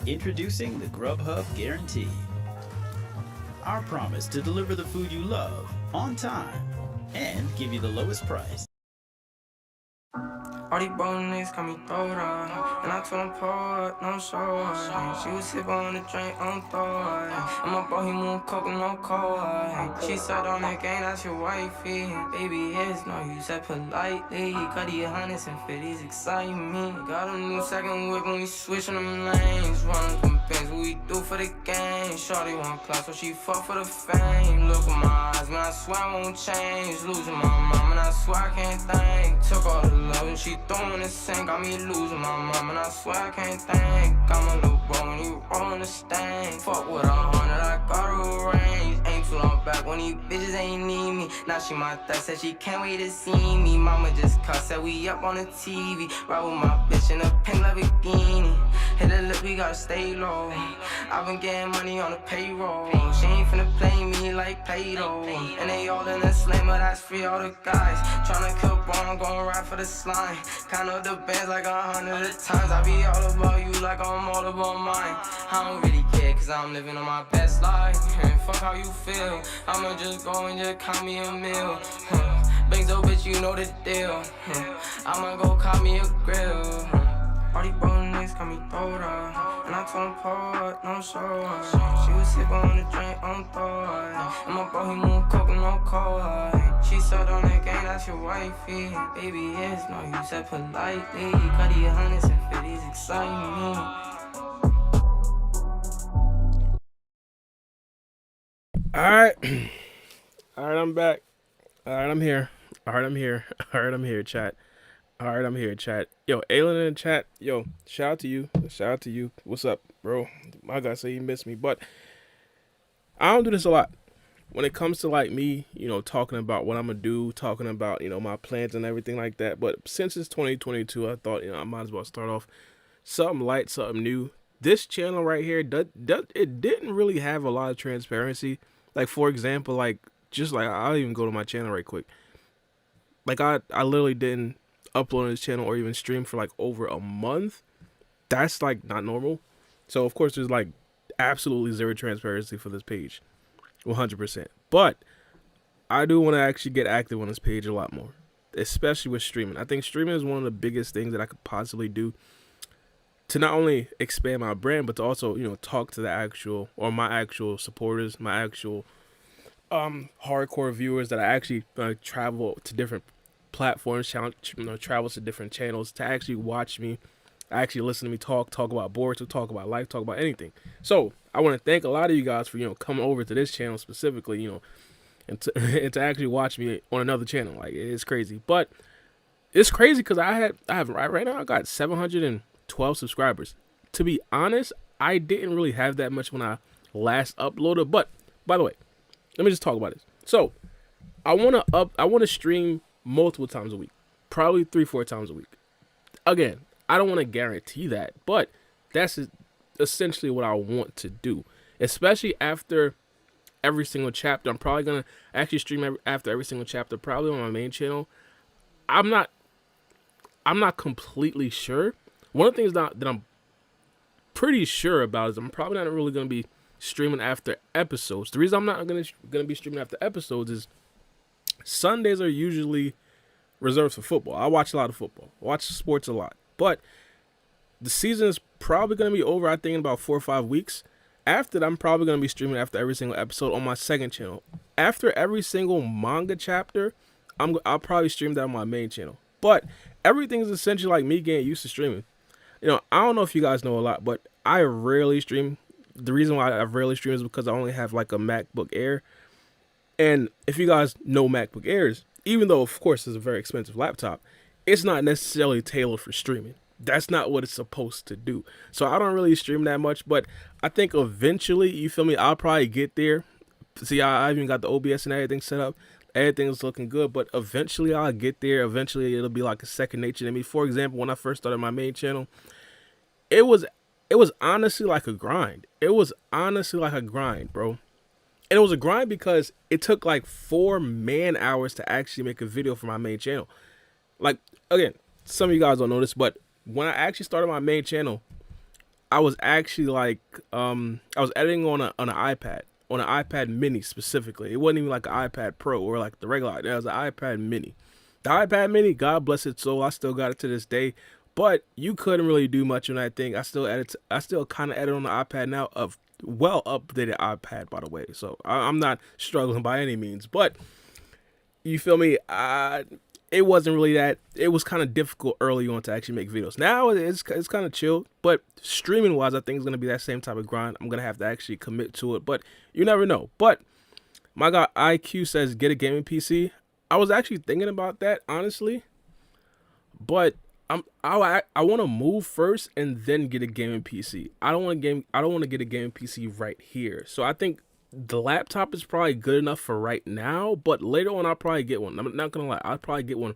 Introducing the Grubhub Guarantee. Our promise to deliver the food you love on time and give you the lowest price. All these bro niggas call me Thora, and I told him pour up, no show. She was sippin' on the drink on Thor, and my bro he move coke no cold. She said on that gang that's your wifey, baby it's no you said politely. Cut these hundreds and 50s excite me. Got a new second whip when we switchin' them lanes, running them bands, what we do for the game. Shorty want class, so she fuck for the fame. Look at my eyes, man I swear I won't change. Losing my mom and I swear I can't think. Took all the love and she throwing the sink, got me losing my mom and I swear I can't think. Got my little bro when he rollin' the stain. Fuck with 100, I got her range. Ain't too long back when these bitches ain't need me. Now she my third, said she can't wait to see me. Mama just cussed, said we up on the TV. Ride with my bitch in a pink Lamborghini. Hit the lip, we gotta stay low. I've been getting money on the payroll. She ain't finna play me like Play-Doh. And they all in the slammer, that's free all the guys. Tryna kill bro, I'm gon' ride for the slime. Count up the bands like 100 times. I be all about you like I'm all about mine. I don't really care cause I'm living on my best life. And fuck how you feel. I'ma just go and just count me a meal. Benzo bitch, you know the deal. I'ma go call me a grill. All these bro niggas call me Thora, and I told him pour up, no show. She was sippin' on the drink on Thor, and my bro he move coke no cold. She said on that gang that's your wifey, baby it's no you said politely. Cut these hundreds and 50s excite me. Alright. Alright, I'm back. Alright, I'm here. Alright, I'm here. Alright, I'm here, chat. Alright, I'm here, chat. Yo, Aylin in the chat. Yo, shout out to you. Shout out to you. What's up, bro? My guy say he missed me, but I don't do this a lot. When it comes to like me, you know, talking about what I'm gonna do, talking about, you know, my plans and everything like that. But since it's 2022, I thought, you know, I might as well start off something light, something new. This channel right here, it didn't really have a lot of transparency. Like, for example, like, just like, I'll even go to my channel right quick. Like, I literally didn't upload on this channel or even stream for like over a month. That's like not normal. So, of course, there's like absolutely zero transparency for this page. 100%. But I do want to actually get active on this page a lot more, especially with streaming. I think streaming is one of the biggest things that I could possibly do to not only expand my brand, but to also, you know, talk to the actual, or my actual supporters, my actual hardcore viewers that I actually travel to different platforms, travel to different channels to actually watch me, actually listen to me talk about boards, to talk about life, talk about anything. So I want to thank a lot of you guys for, you know, coming over to this channel specifically, you know, and to, and to actually watch me on another channel. Like, it's crazy, but it's crazy because I have right now I got 712 subscribers. To be honest, I didn't really have that much when I last uploaded. But by the way, let me just talk about this. So I want to stream multiple times a week, probably 3-4 times a week. Again, I don't want to guarantee that, but that's essentially what I want to do, especially after every single chapter. I'm probably gonna actually stream after every single chapter, probably on my main channel. I'm not completely sure. One of the things that I'm pretty sure about is I'm probably not really gonna be streaming after episodes. The reason I'm not gonna be streaming after episodes is Sundays are usually reserved for football. I watch a lot of football. I watch sports a lot. But the season is probably going to be over, I think, in about 4 or 5 weeks. After that, I'm probably going to be streaming after every single episode on my second channel. After every single manga chapter, I'll probably stream that on my main channel. But everything is essentially like me getting used to streaming. You know, I don't know if you guys know a lot, but I rarely stream. The reason why I rarely stream is because I only have like a MacBook Air. And if you guys know MacBook Airs, even though, of course, it's a very expensive laptop, it's not necessarily tailored for streaming. That's not what it's supposed to do. So I don't really stream that much, but I think eventually, you feel me, I'll probably get there. See, I even got the OBS and everything set up. Everything's looking good, but eventually I'll get there. Eventually it'll be like a second nature to me. For example, when I first started my main channel, it was honestly like a grind. It was honestly like a grind, bro. And it was a grind because it took like 4 man hours to actually make a video for my main channel. Like, again, some of you guys don't know this, but when I actually started my main channel, I was actually like, I was editing on an iPad Mini specifically. It wasn't even like an iPad Pro or like the regular. It was an iPad Mini. The iPad Mini, God bless its soul, I still got it to this day. But you couldn't really do much on that thing. I still kind of edit on the iPad now, of well updated iPad, by the way. So I'm not struggling by any means. But you feel me? It wasn't really that. It was kind of difficult early on to actually make videos. Now it's kind of chill. But streaming wise, I think it's gonna be that same type of grind. I'm gonna have to actually commit to it. But you never know. But my guy IQ says get a gaming PC. I was actually thinking about that, honestly. But I want to move first and then get a gaming PC. I don't want to get a gaming PC right here. So I think the laptop is probably good enough for right now, but later on I'll probably get one. I'm not gonna lie, I'll probably get one.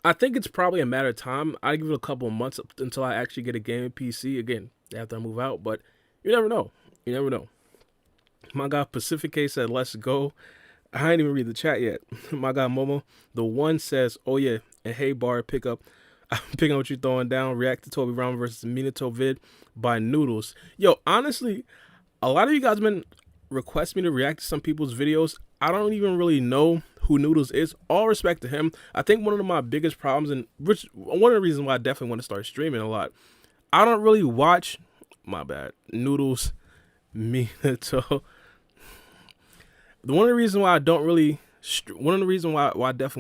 I think it's probably a matter of time. I give it a couple of months until I actually get a gaming PC again after I move out. But you never know. You never know. My guy Pacific K said, "Let's go." I ain't even read the chat yet. My guy Momo, the one says, "Oh yeah, and hey Bar, pick up. I'm picking up what you're throwing down. React to Toby Brown versus Minato vid by Noodles." Yo, honestly, a lot of you guys been request me to react to some people's videos. I don't even really know who Noodles is. All respect to him. I think one of my biggest problems, and which one of the reasons why I definitely want to start streaming a lot, I don't really watch, my bad, Noodles, Minato. One of the reasons why I definitely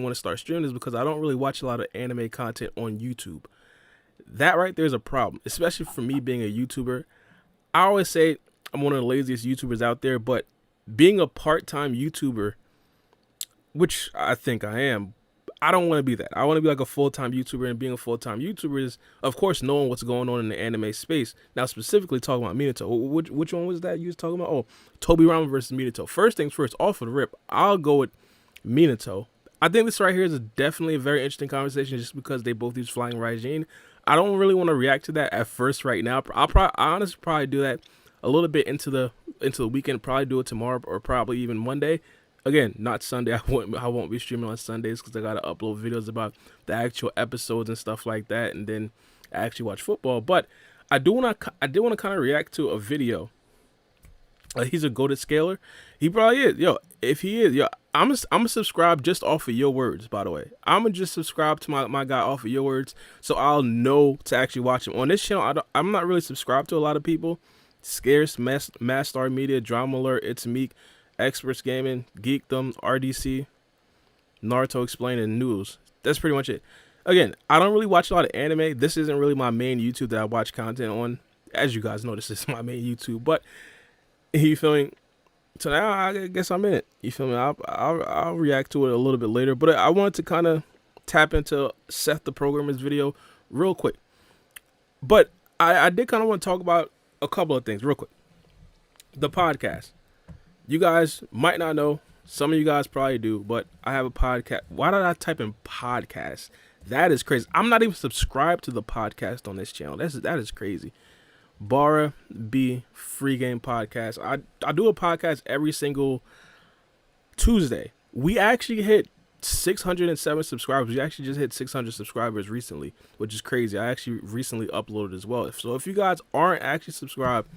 want to start streaming is because I don't really watch a lot of anime content on YouTube. That right there is a problem, especially for me being a YouTuber. I always say I'm one of the laziest YouTubers out there, but being a part-time YouTuber, which I think I am, I don't want to be that. I want to be like a full-time YouTuber, and being a full-time YouTuber is, of course, knowing what's going on in the anime space. Now, specifically talking about Minato. Which one was that you was talking about? Oh, Toby Rama versus Minato. First things first, off of the rip, I'll go with Minato. I think this right here is definitely a very interesting conversation just because they both use Flying Raijin. I don't really want to react to that at first right now. I honestly probably do that a little bit into the weekend. Probably do it tomorrow or probably even Monday. Again, not Sunday. I won't be streaming on Sundays because I gotta upload videos about the actual episodes and stuff like that, and then I actually watch football. But I did want to kind of react to a video. He's a goated scaler. He probably is. Yo, if he is, yo, I'm a subscribe just off of your words. By the way, I'm gonna just subscribe to my guy off of your words, so I'll know to actually watch him on this channel. I'm not really subscribed to a lot of people. Scarce, Mass Star Media, Drama Alert, It's Meek, Experts Gaming, Geekdom, RDC, Naruto Explained, and News. That's pretty much it. Again, I don't really watch a lot of anime. This isn't really my main YouTube that I watch content on. As you guys know, this is my main YouTube. But you feel me? So now I guess I'm in it. You feel me? I'll react to it a little bit later. But I wanted to kind of tap into Seth the Programmer's video real quick. But I did kind of want to talk about a couple of things real quick. The podcast. You guys might not know. Some of you guys probably do. But I have a podcast. Why did I type in podcast? That is crazy. I'm not even subscribed to the podcast on this channel. That is crazy. Bara B Free Game Podcast. I do a podcast every single Tuesday. We actually hit 607 subscribers. We actually just hit 600 subscribers recently, which is crazy. I actually recently uploaded as well. So if you guys aren't actually subscribed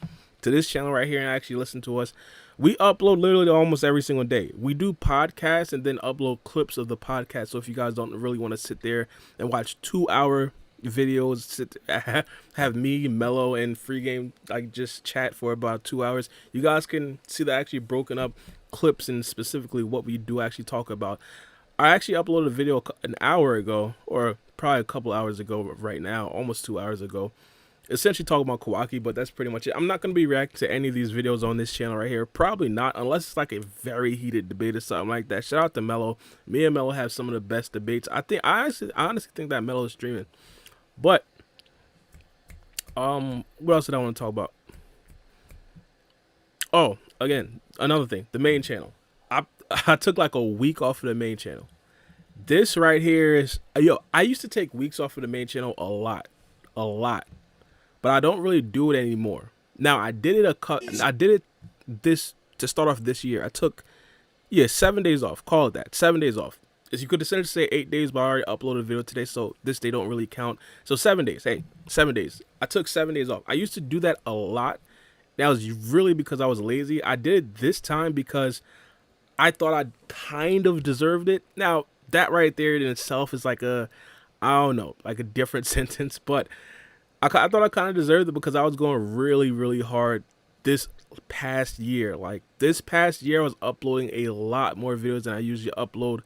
to this channel right here and actually listen to us, we upload literally almost every single day. We do podcasts and then upload clips of the podcast. So if you guys don't really want to sit there and watch 2-hour videos, have me, Mello, and Free Game like just chat for about 2 hours, you guys can see the actually broken up clips and specifically what we do actually talk about. I actually uploaded a video an hour ago, or probably a couple hours ago right now, almost 2 hours ago, essentially talking about Kawaki, but that's pretty much it. I'm not going to be reacting to any of these videos on this channel right here. Probably not, unless it's like a very heated debate or something like that. Shout out to Mello. Me and Mello have some of the best debates. I honestly think that Mello is streaming. But what else did I want to talk about? Oh, again, another thing, the main channel. I took like a week off of the main channel. This right here is, yo, I used to take weeks off of the main channel a lot, but I don't really do it anymore. Now I did it this to start off this year. I took 7 days off. Call it that, 7 days off. As you could essentially say 8 days, but I already uploaded a video today, so this day don't really count. So 7 days. Hey, 7 days. I took 7 days off. I used to do that a lot. That was really because I was lazy. I did it this time because I thought I kind of deserved it. Now, that right there in itself is like I don't know, like a different sentence, but I thought I kind of deserved it because I was going really, really hard this past year. Like, this past year, I was uploading a lot more videos than I usually upload.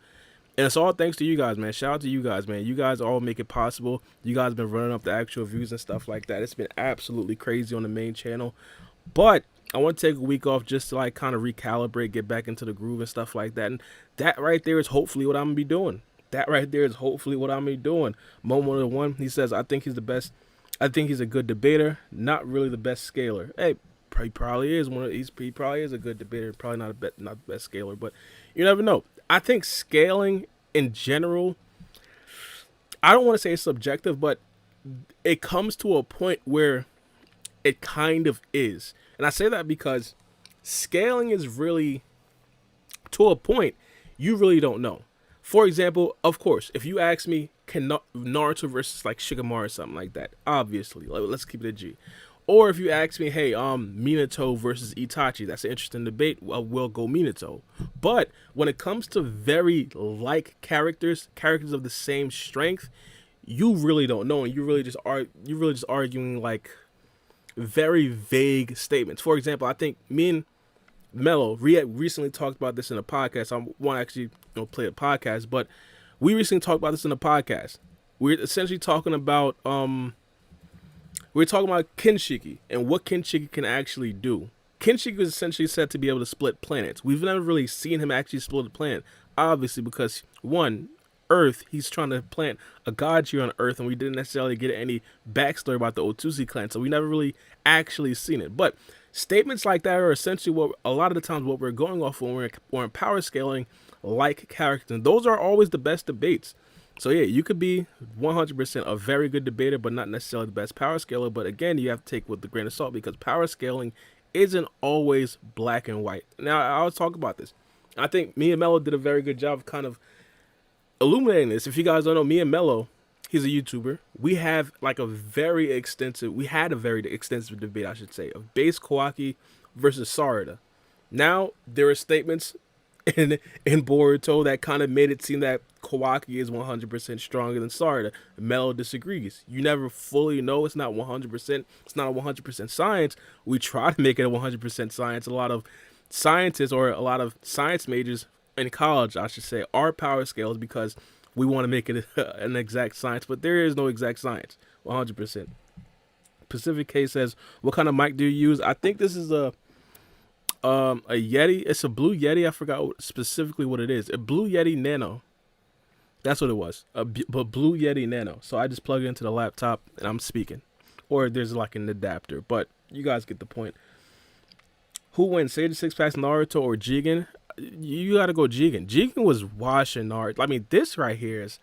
And it's all thanks to you guys, man. Shout out to you guys, man. You guys all make it possible. You guys have been running up the actual views and stuff like that. It's been absolutely crazy on the main channel. But I want to take a week off just to like kind of recalibrate, get back into the groove and stuff like that. And that right there is hopefully what I'm going to be doing. That right there is hopefully what I'm going to be doing. Momo1, he says, I think he's the best. I think he's a good debater, not really the best scaler. Hey, he probably is he probably is a good debater, probably not the best scaler, but you never know. I think scaling in general, I don't want to say it's subjective, but it comes to a point where it kind of is. And I say that because scaling is really, to a point, you really don't know. For example, of course, if you ask me, can Naruto versus like Shikamaru or something like that, obviously, let's keep it a G. Or if you ask me, hey, Minato versus Itachi, that's an interesting debate, we'll go Minato. But when it comes to very like characters of the same strength, you really don't know, and you're really just arguing like very vague statements. For example, I think me and Mello recently talked about this in a podcast. I want to actually play a podcast, but we recently talked about this in a podcast. We're essentially talking about Kinshiki and what Kinshiki can actually do. Kinshiki was essentially said to be able to split planets. We've never really seen him actually split a planet, obviously, because one, Earth, he's trying to plant a god here on Earth, and we didn't necessarily get any backstory about the Otsusi clan, so we never really actually seen it. But statements like that are essentially what a lot of the times what we're going off when we're in power scaling like characters, and those are always the best debates. So yeah, you could be 100% a very good debater, but not necessarily the best power scaler. But again, you have to take with a grain of salt because power scaling isn't always black and white. Now, I'll talk about this. I think me and Mello did a very good job of kind of illuminating this. If you guys don't know, me and Mello, he's a YouTuber. We had a very extensive debate, I should say, of Base Kawaki versus Sarda. Now, there are statements in Boruto that kind of made it seem that Kawaki is 100% stronger than Sarda. Mello disagrees. You never fully know. It's not 100%. It's not a 100% science. We try to make it a 100% science. A lot of scientists or a lot of science majors in college, I should say, are power scales because we want to make it an exact science, but there is no exact science. 100%. Pacific K says, what kind of mic do you use? I think this is a Yeti. It's a Blue Yeti. I forgot specifically what it is. A Blue Yeti Nano. That's what it was. A Blue Yeti Nano. So I just plug it into the laptop and I'm speaking. Or there's like an adapter, but you guys get the point. Who wins, Sage 6-Packs, Naruto, or Jigen? You gotta go Jigen. Jigen was washing Naruto. I mean, this right here is,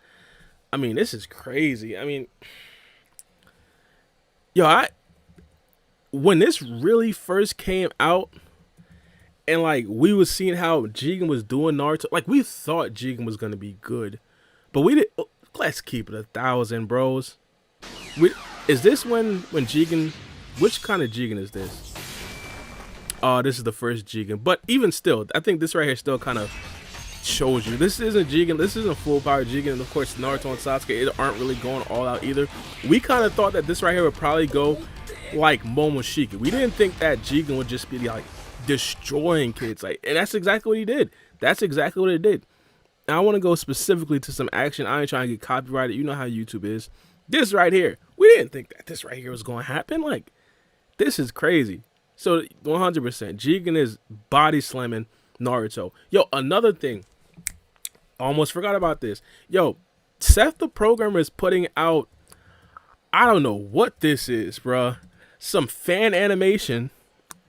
this is crazy. When this really first came out, and we was seeing how Jigen was doing Naruto, we thought Jigen was gonna be good, but we did. Let's keep it 1,000, bros. Is this when Jigen? Which kind of Jigen is this? This is the first Jigen, but even still, I think this right here still kind of shows you this isn't Jigen. This isn't full power Jigen, and of course Naruto and Sasuke aren't really going all out either. We kind of thought that this right here would probably go like Momoshiki. We didn't think that Jigen would just be destroying kids, and that's exactly what he did. That's exactly what it did. Now I want to go specifically to some action. I ain't trying to get copyrighted. You know how YouTube is. This right here, we didn't think that this right here was going to happen. This is crazy. So 100%, Jigen is body slamming Naruto. Yo, another thing, almost forgot about this. Yo, Seth the programmer is putting out, I don't know what this is, bruh. Some fan animation,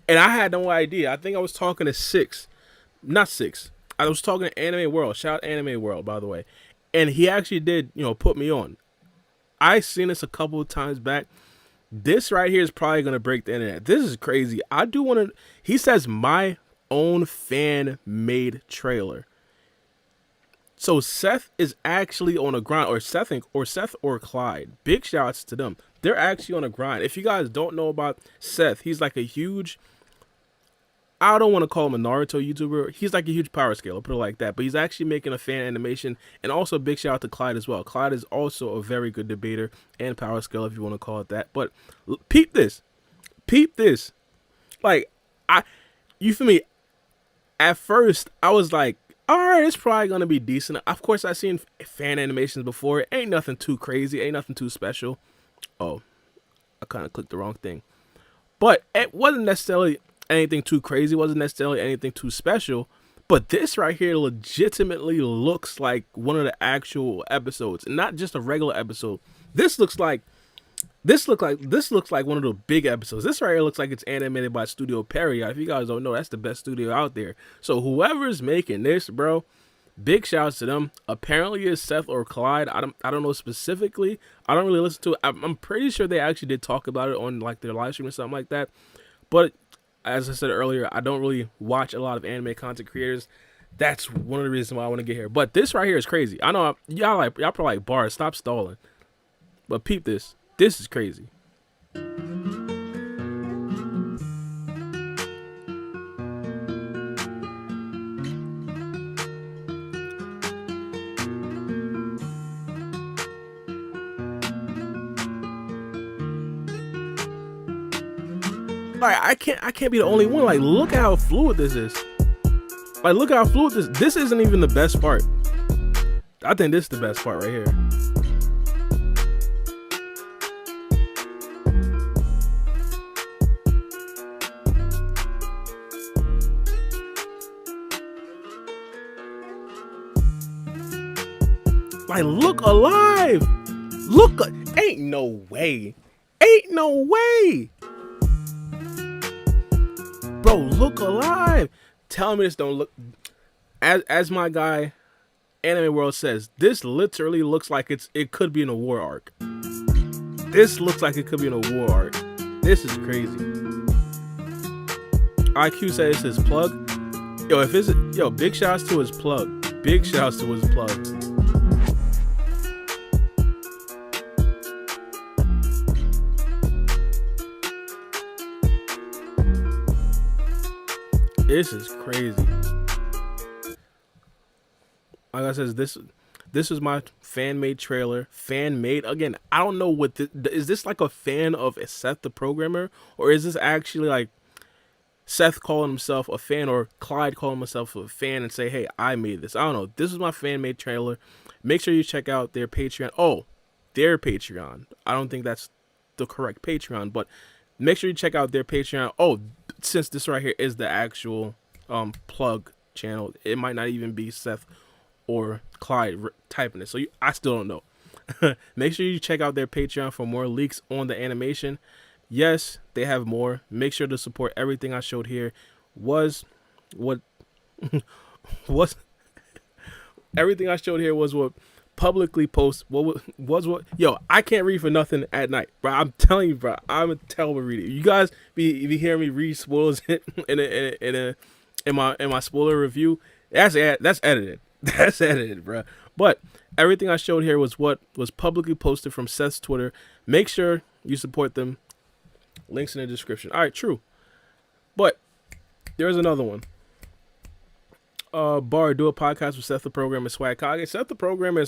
and I had no idea. I think I was talking to I was talking to Anime World. Shout out Anime World, by the way. And he actually did, put me on. I seen this a couple of times back. This right here is probably going to break the internet. This is crazy. I do want to... He says, my own fan-made trailer. So Seth is actually on a grind, or Seth or Clyde. Big shouts to them. They're actually on a grind. If you guys don't know about Seth, he's like a huge, I don't want to call him a Naruto YouTuber. He's like a huge power scaler, put it like that. But he's actually making a fan animation. And also big shout out to Clyde as well. Clyde is also a very good debater and power scaler, if you want to call it that. But peep this. Peep this. Like, you feel me? At first, I was like, all right, it's probably going to be decent. Of course, I've seen fan animations before. It ain't nothing too crazy. Ain't nothing too special. Oh, I kind of clicked the wrong thing. But it wasn't necessarily anything too crazy. It wasn't necessarily anything too special. But this right here legitimately looks like one of the actual episodes. Not just a regular episode. This looks like one of the big episodes. This right here looks like it's animated by Studio Perry. If you guys don't know, that's the best studio out there. So whoever's making this, bro, big shouts to them. Apparently it's Seth or Clyde. I don't know specifically. I don't really listen to it. I'm pretty sure they actually did talk about it on like their live stream or something like that. But as I said earlier, I don't really watch a lot of anime content creators. That's one of the reasons why I want to get here. But this right here is crazy. I know y'all probably like, bars, stop stalling. But peep this. This is crazy. Like, I can't be the only one. Like, look how fluid this is. Like, look how fluid this isn't even the best part. I think this is the best part right here. Like, look alive. Ain't no way. Ain't no way. Bro, look alive. Tell me this don't look, as my guy Anime World says, this literally looks like it could be in a war arc. This looks like it could be in a war arc. This is crazy. IQ says it's his plug. Big shouts to his plug. Big shouts to his plug. This is crazy. Like I said, this is my fan-made trailer. Fan-made? Again, I don't know what this... Is this like a fan of Seth the programmer? Or is this actually like Seth calling himself a fan, or Clyde calling himself a fan and say, hey, I made this? I don't know. This is my fan-made trailer. Make sure you check out their Patreon. Oh, their Patreon. I don't think that's the correct Patreon, but make sure you check out their Patreon. Oh, since this right here is the actual plug channel, it might not even be Seth or Clyde typing it, so I still don't know. Make sure you check out their Patreon for more leaks on the animation. Yes, they have more. Make sure to support everything I showed here. Was what everything I showed here was what publicly post what. Yo, I can't read for nothing at night, bro. I'm telling you, bro. I'm a terrible reader. You guys be hearing me read spoilers in my spoiler review. That's edited. That's edited, bro. But everything I showed here was what was publicly posted from Seth's Twitter. Make sure you support them. Links in the description. All right, true. But there's another one. Bar, do a podcast with Seth the Programmer and Swag Kage. Seth the Programmer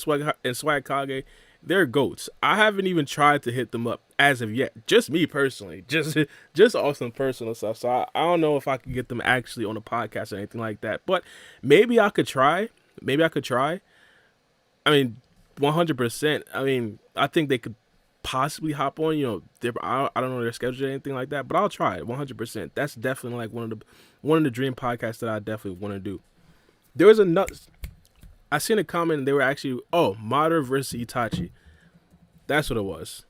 and Swag Kage, they're goats. I haven't even tried to hit them up as of yet. Just me personally. Just off some personal stuff. So I don't know if I can get them actually on a podcast or anything like that. But maybe I could try. I mean, 100%. I mean, I think they could possibly hop on. You know, I don't know their schedule or anything like that. But I'll try it 100%. That's definitely like one of the dream podcasts that I definitely want to do. There was I seen a comment and they were actually, Madara versus Itachi. That's what it was.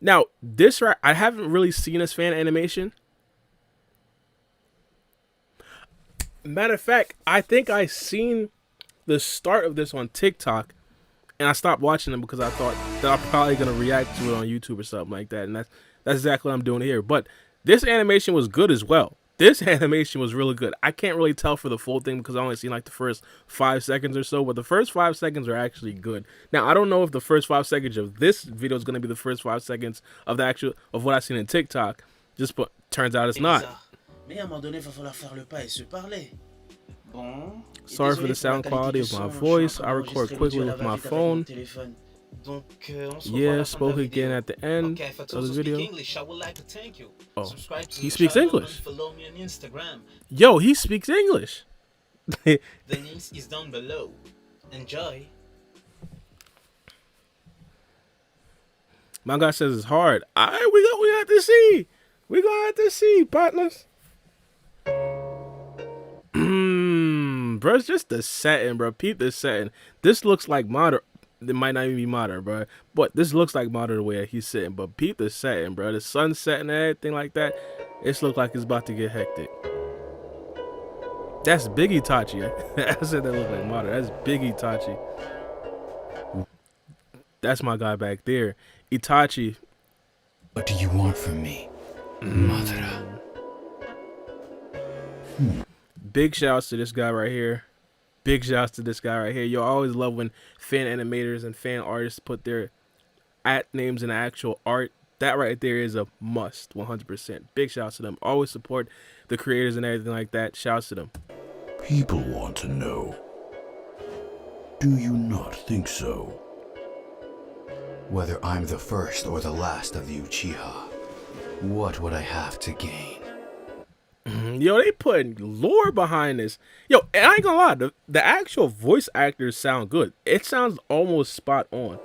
Now, this right, I haven't really seen this fan animation. Matter of fact, I think I seen the start of this on TikTok and I stopped watching them because I thought that I'm probably going to react to it on YouTube or something like that. And that's exactly what I'm doing here. But this animation was good as well. This animation was really good. I can't really tell for the full thing because I only seen like the first 5 seconds or so, but the first 5 seconds are actually good. Now I don't know if the first 5 seconds of this video is gonna be the first 5 seconds of what I seen in TikTok. Turns out it's not. Mais à un moment donné, va falloir faire le pas et se parler. Bon. Sorry for the sound quality of my voice. I record quickly with my phone. Donc, Yeah, spoke again at the end Okay, if I of also the speak video. English, I would like to thank you. Oh, Subscribe to he the speaks channel English. and follow me on Instagram. Yo, he speaks English. The links is down below. Enjoy. Manga says it's hard. Alright, we have to see. We gonna have to see, partners. Bro, it's just the setting, bro. Peep the setting. This looks like modern. It might not even be modern, bro. But this looks like modern the way that he's sitting. But peep the setting, bro. The sun setting and everything like that. It looks like it's about to get hectic. That's Big Itachi. I said that look like modern. That's Big Itachi. That's my guy back there. Itachi. What do you want from me, Madara? Big shouts to this guy right here. Big shouts to this guy right here. Yo, I always love when fan animators and fan artists put their names in the actual art. That right there is a must, 100%. Big shouts to them. Always support the creators and everything like that. Shouts to them. People want to know. Do you not think so? Whether I'm the first or the last of the Uchiha, what would I have to gain? Yo, they putting lore behind this. Yo, and I ain't gonna lie, the actual voice actors sound good. It sounds almost spot on.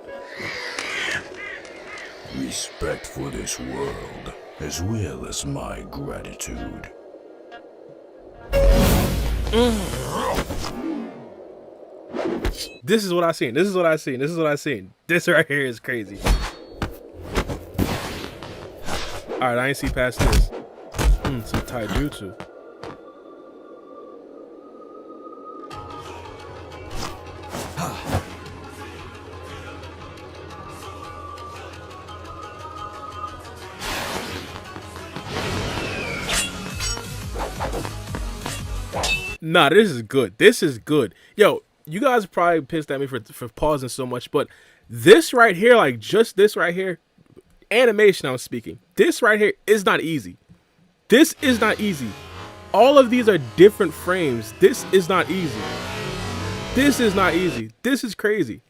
Respect for this world, as well as my gratitude. This is what I seen. This is what I seen. This is what I seen. This right here is crazy. Alright, I ain't see past this. Some taijutsu. Nah, this is good. This is good. Yo, you guys are probably pissed at me for pausing so much, but this right here, like just this right here, animation I'm speaking, this right here is not easy. This is not easy. All of these are different frames. This is not easy. This is not easy. This is crazy.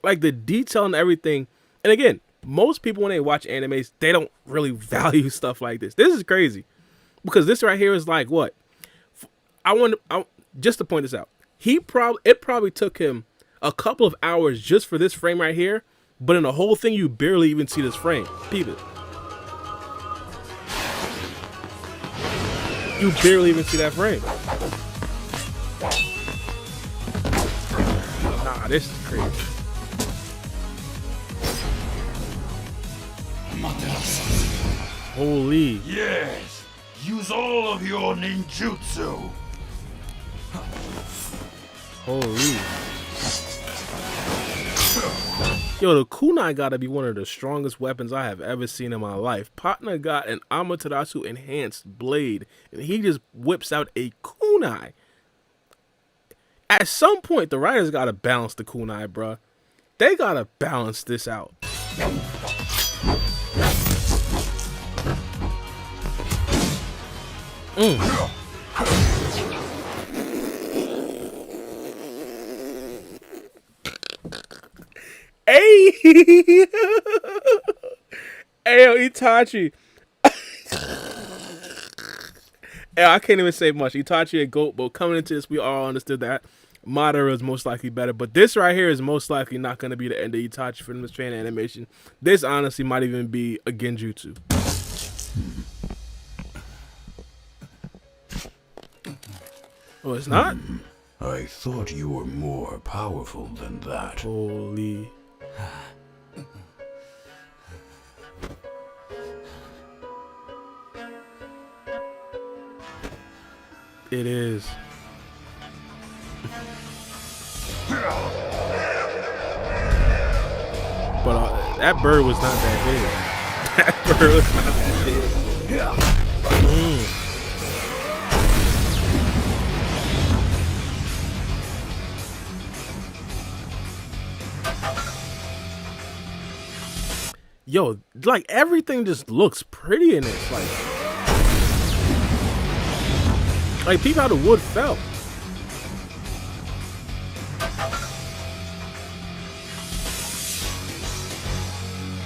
Like the detail and everything. And again, most people when they watch animes, they don't really value stuff like this. This is crazy. Because this right here is like what? Just to point this out. It probably took him a couple of hours just for this frame right here. But in the whole thing, you barely even see this frame. Peep it. You barely even see that frame. Nah, this is crazy. Holy. Yes! Use all of your ninjutsu! Holy. Yo, the kunai gotta be one of the strongest weapons I have ever seen in my life. Partner got an Amaterasu enhanced blade, and he just whips out a kunai. At some point, the writers gotta balance the kunai, bruh. They gotta balance this out. Hey! Hey, Itachi. Yeah, I can't even say much. Itachi a goat, but coming into this, we all understood that Madara is most likely better. But this right here is most likely not going to be the end of Itachi for this fan animation. This honestly might even be a genjutsu. Oh, it's not? I thought you were more powerful than that. Holy. It is. But that bird was not that big. That bird was not that big. Yo, like everything just looks pretty in this. Like peep how the wood fell.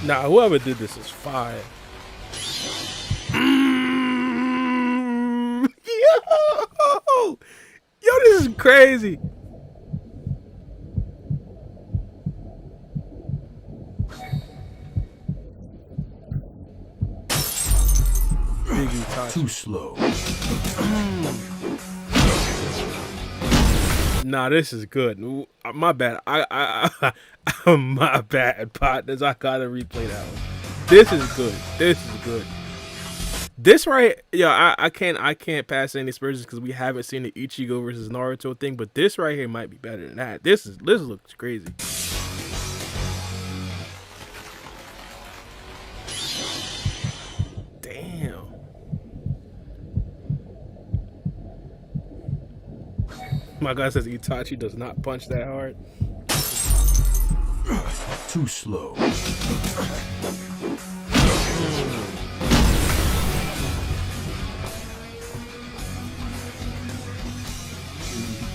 Nah, whoever did this is fire. Yo, this is crazy. Too slow. Nah, this is good. My bad. My bad, partners. I gotta replay that one. This is good. This is good. This right, yeah. I can't pass any aspersions because we haven't seen the Ichigo versus Naruto thing. But this right here might be better than that. This looks crazy. Damn. My guy says Itachi does not punch that hard. Too slow.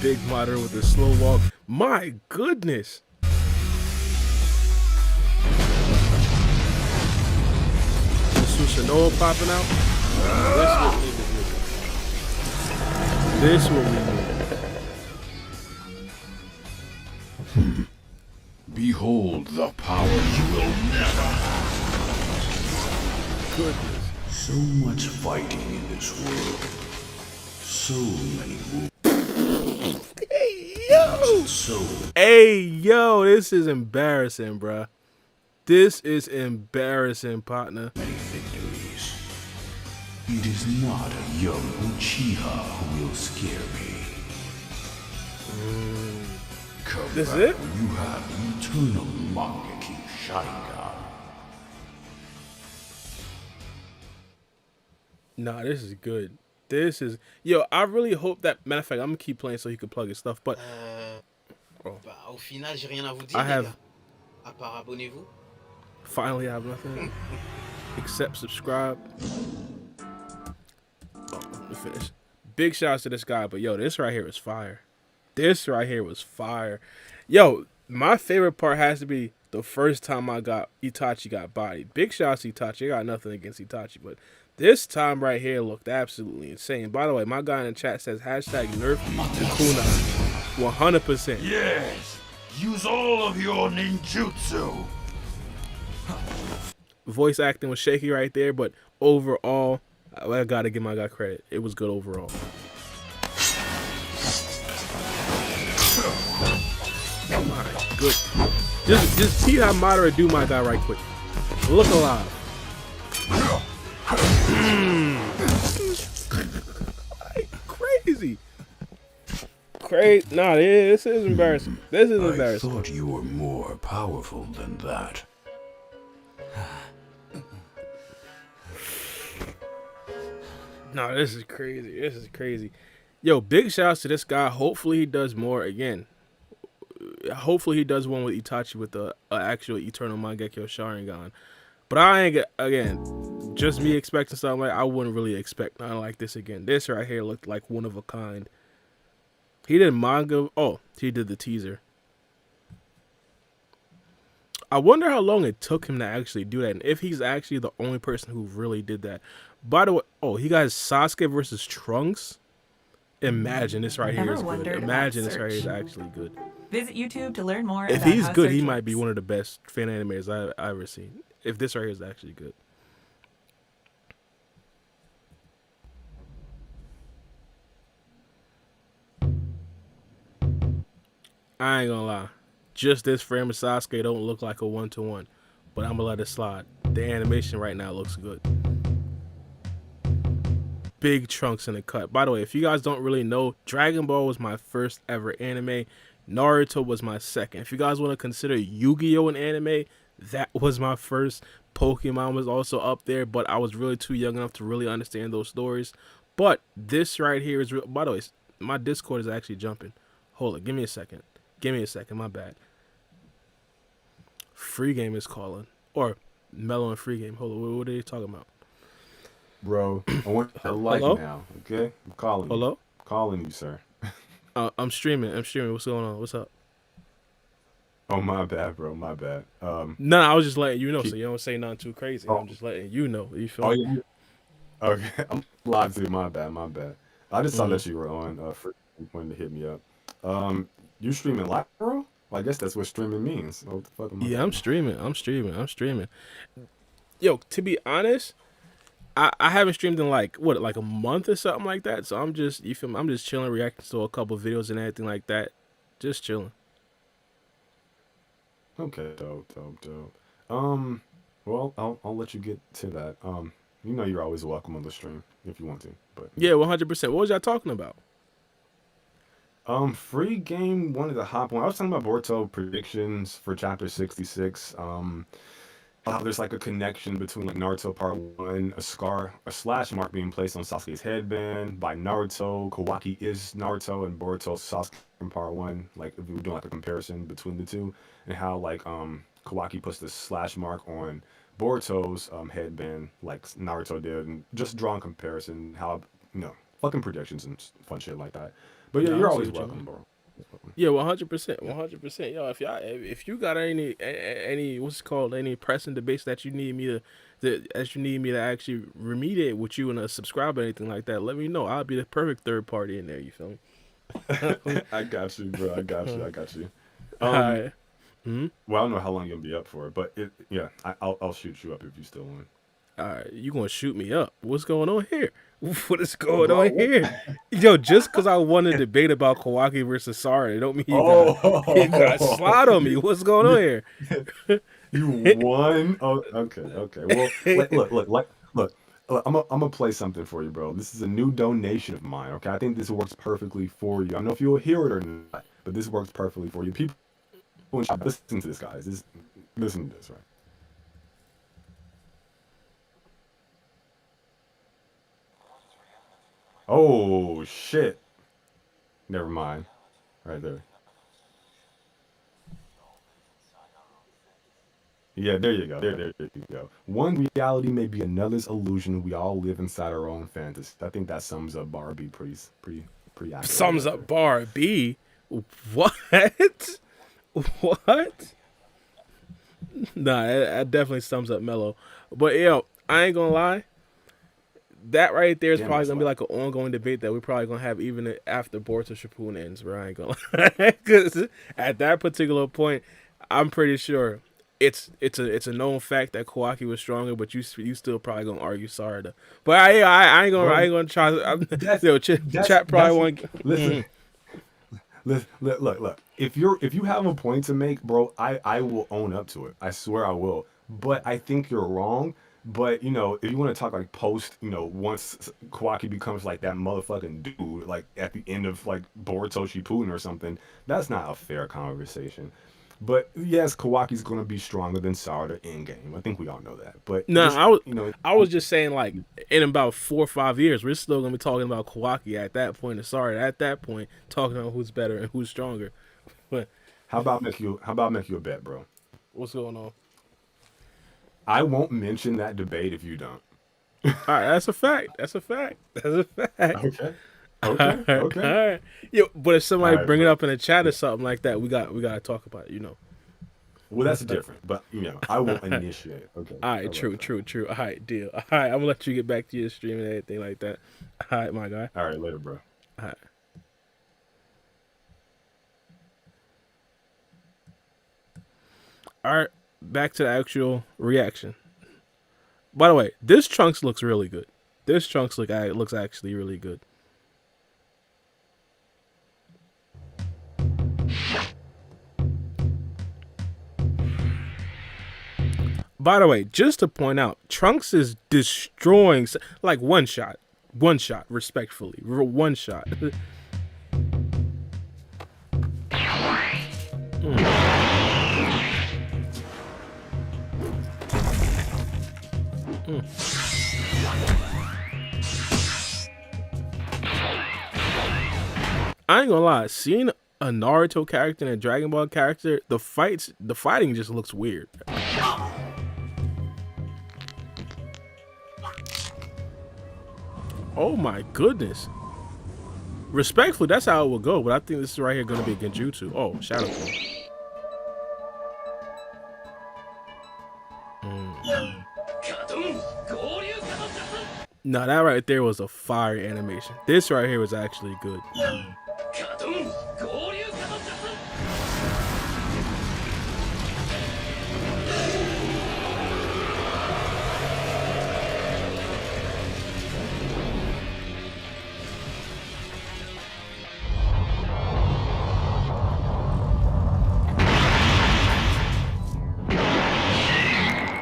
Big Madara with the slow walk. My goodness. Susanoo popping out. This will be Behold the power you will never have. goodness. So much fighting in this world. So many moves. Hey yo. So Hey yo, this is embarrassing, bruh. This is embarrassing, partner. many victories. It is not a young Uchiha who will scare me. Come This back it? when you have eternal Manga Sharingan. Nah, this is good. This is I really hope that matter of fact I'm gonna keep playing so he can plug his stuff. But Bah, au final, j'ai rien à vous dire, I les have gars. À part abonnez-vous. finally have nothing except subscribe. Let me finish. Big shouts to this guy, but yo, this right here is fire. This right here was fire. Yo, my favorite part has to be the first time Itachi got bodied. Big shouts to Itachi. I got nothing against Itachi, but this time right here looked absolutely insane. By the way, my guy in the chat says hashtag nerf Kunai. 100%. Yes! Use all of your ninjutsu! Voice acting was shaky right there, but overall, I gotta give my guy credit. It was good overall. My good. Just see how Madara do my guy right quick. Look alive. Crazy. Crazy. Nah, this is embarrassing. This is I embarrassing. thought you were more powerful than that. No, this is crazy. This is crazy. Yo, big shouts to this guy. Hopefully he does more again. Hopefully he does one with Itachi with the actual Eternal Mangekyo Sharingan. But I ain't again, just me expecting something like I wouldn't really expect nothing like this again. This right here looked like one of a kind. He did manga. Oh, he did the teaser. I wonder how long it took him to actually do that, and if he's actually the only person who really did that. By the way, oh, he got Sasuke versus Trunks. Imagine this right here is good. Imagine this right here is actually good. Visit YouTube to learn more. If about he's how good, search he might works. be one of the best fan animators I've ever seen. If this right here is actually good. I ain't gonna lie. Just this frame of Sasuke don't look like a 1-to-1. But I'm gonna let it slide. The animation right now looks good. Big Trunks in the cut. By the way, if you guys don't really know, Dragon Ball was my first ever anime. Naruto was my second. If you guys want to consider Yu-Gi-Oh! An anime, that was my first. Pokemon was also up there, but I was really too young enough to really understand those stories. But this right here is real. By the way, my Discord is actually jumping. Hold it. Give me a second. Give me a second. My bad. Free game is calling. Or Mellow and Free Game. Hold on, what are they talking about? Bro, I want a like Hello? now, okay? I'm calling you. Hello? Calling you, sir. I'm streaming. What's going on? What's up? Oh, my bad, bro. My bad. No, I was just letting you know, so you don't say nothing too crazy. Oh. I'm just letting you know. You feel Oh, me? yeah. Okay, I'm live too. My bad. I just saw that you were on. Wanted to hit me up. You streaming live, bro? Well, I guess that's what streaming means. What the fuck am I Yeah, talking I'm streaming. Yo, to be honest, I haven't streamed in like a month or something like that. So I'm just, you feel me? I'm just chilling, reacting to a couple videos and everything like that. Just chilling. about? Okay, dope. Well, I'll let you get to that. You know you're always welcome on the stream if you want to. But Yeah, 100%. What was y'all talking about? Free Game wanted to hop on. I was talking about Boruto predictions for chapter 66. How there's like a connection between like Naruto Part 1, a slash mark being placed on Sasuke's headband by Naruto. Kawaki is Naruto and Boruto Sasuke in Part 1. Like if we were doing like a comparison between the two, and how like Kawaki puts the slash mark on Boruto's headband like Naruto did, and just drawing comparison how fucking predictions and fun shit like that. But yeah, No, you're I see always what you welcome, mean. bro. Yeah, 100%. Yo, if you got any what's it called, any pressing debates that you need me to actually remediate with you and a subscribe or anything like that, let me know. I'll be the perfect third party in there. You feel me? I got you, bro. I got you. All right. Well, I don't know how long you'll be up for, but I'll shoot you up if you still want. All right, you gonna shoot me up? What's going on here? What is going on here? Yo, just because I won a debate about Kawaki versus Sardi, don't mean you got slide on me. What's going on here? You won? Oh, okay. Well, look. I'm gonna play something for you, bro. This is a new donation of mine. Okay, I think this works perfectly for you. I don't know if you'll hear it or not, but this works perfectly for you. People, listen to this, guys. Listen to this, right? Oh shit! Never mind. Right there. Yeah, there you go. There you go. One reality may be another's illusion. We all live inside our own fantasy. I think that sums up Bar B pretty accurate. Sums up Bar B. What? What? Nah, that definitely sums up Mellow. But yo, I ain't gonna lie. That right there is Damn, probably that's gonna be like an ongoing debate that we're probably gonna have even after Boruto Shippuden ends. Bro, I ain't gonna lie, because at that particular point, I'm pretty sure it's a known fact that Kawaki was stronger, but you still probably gonna argue Sarda. But I ain't gonna try. Chat probably won't. Listen. Look. If you have a point to make, bro, I will own up to it. I swear I will. But I think you're wrong. But if you want to talk like post, once Kawaki becomes like that motherfucking dude, like at the end of like Boruto Shippuden or something, that's not a fair conversation. But yes, Kawaki's gonna be stronger than Sarda in game. I think we all know that. But No, I was just saying like in about 4 or 5 years, we're still gonna be talking about Kawaki at that point, and Sarda at that point, talking about who's better and who's stronger. But how about make you a bet, bro? What's going on? I won't mention that debate if you don't. All right, that's a fact. Okay. All right. Yo, but if somebody bring it up in a chat or something like that, we got to talk about it. Well, that's different. But I won't initiate it. Okay. All right. True. All right. Deal. All right. I'm gonna let you get back to your stream and everything like that. All right, my guy. All right. Later, bro. All right. All right. Back to the actual reaction. By the way, this Trunks looks really good. This Trunks looks actually really good. By the way, just to point out, Trunks is destroying like one shot, respectfully, one shot. I ain't gonna lie, seeing a Naruto character and a Dragon Ball character, the fighting just looks weird. Oh my goodness. Respectfully, that's how it would go, but I think this is right here going to be a genjutsu. Oh, shadow form. Nah, that right there was a fire animation. This right here was actually good.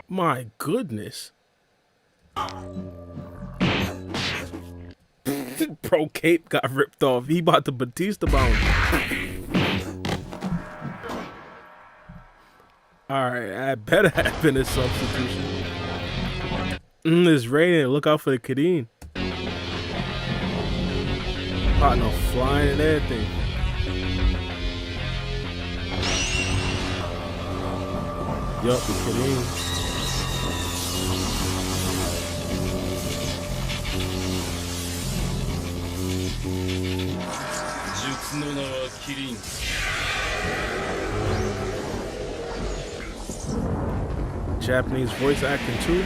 My goodness. Bro, cape got ripped off. He about to Batista bomb. Alright, I better have been a substitution. It's raining. Look out for the Kadeen. Partner flying and everything. Yup, the Kadeen. Japanese voice acting too.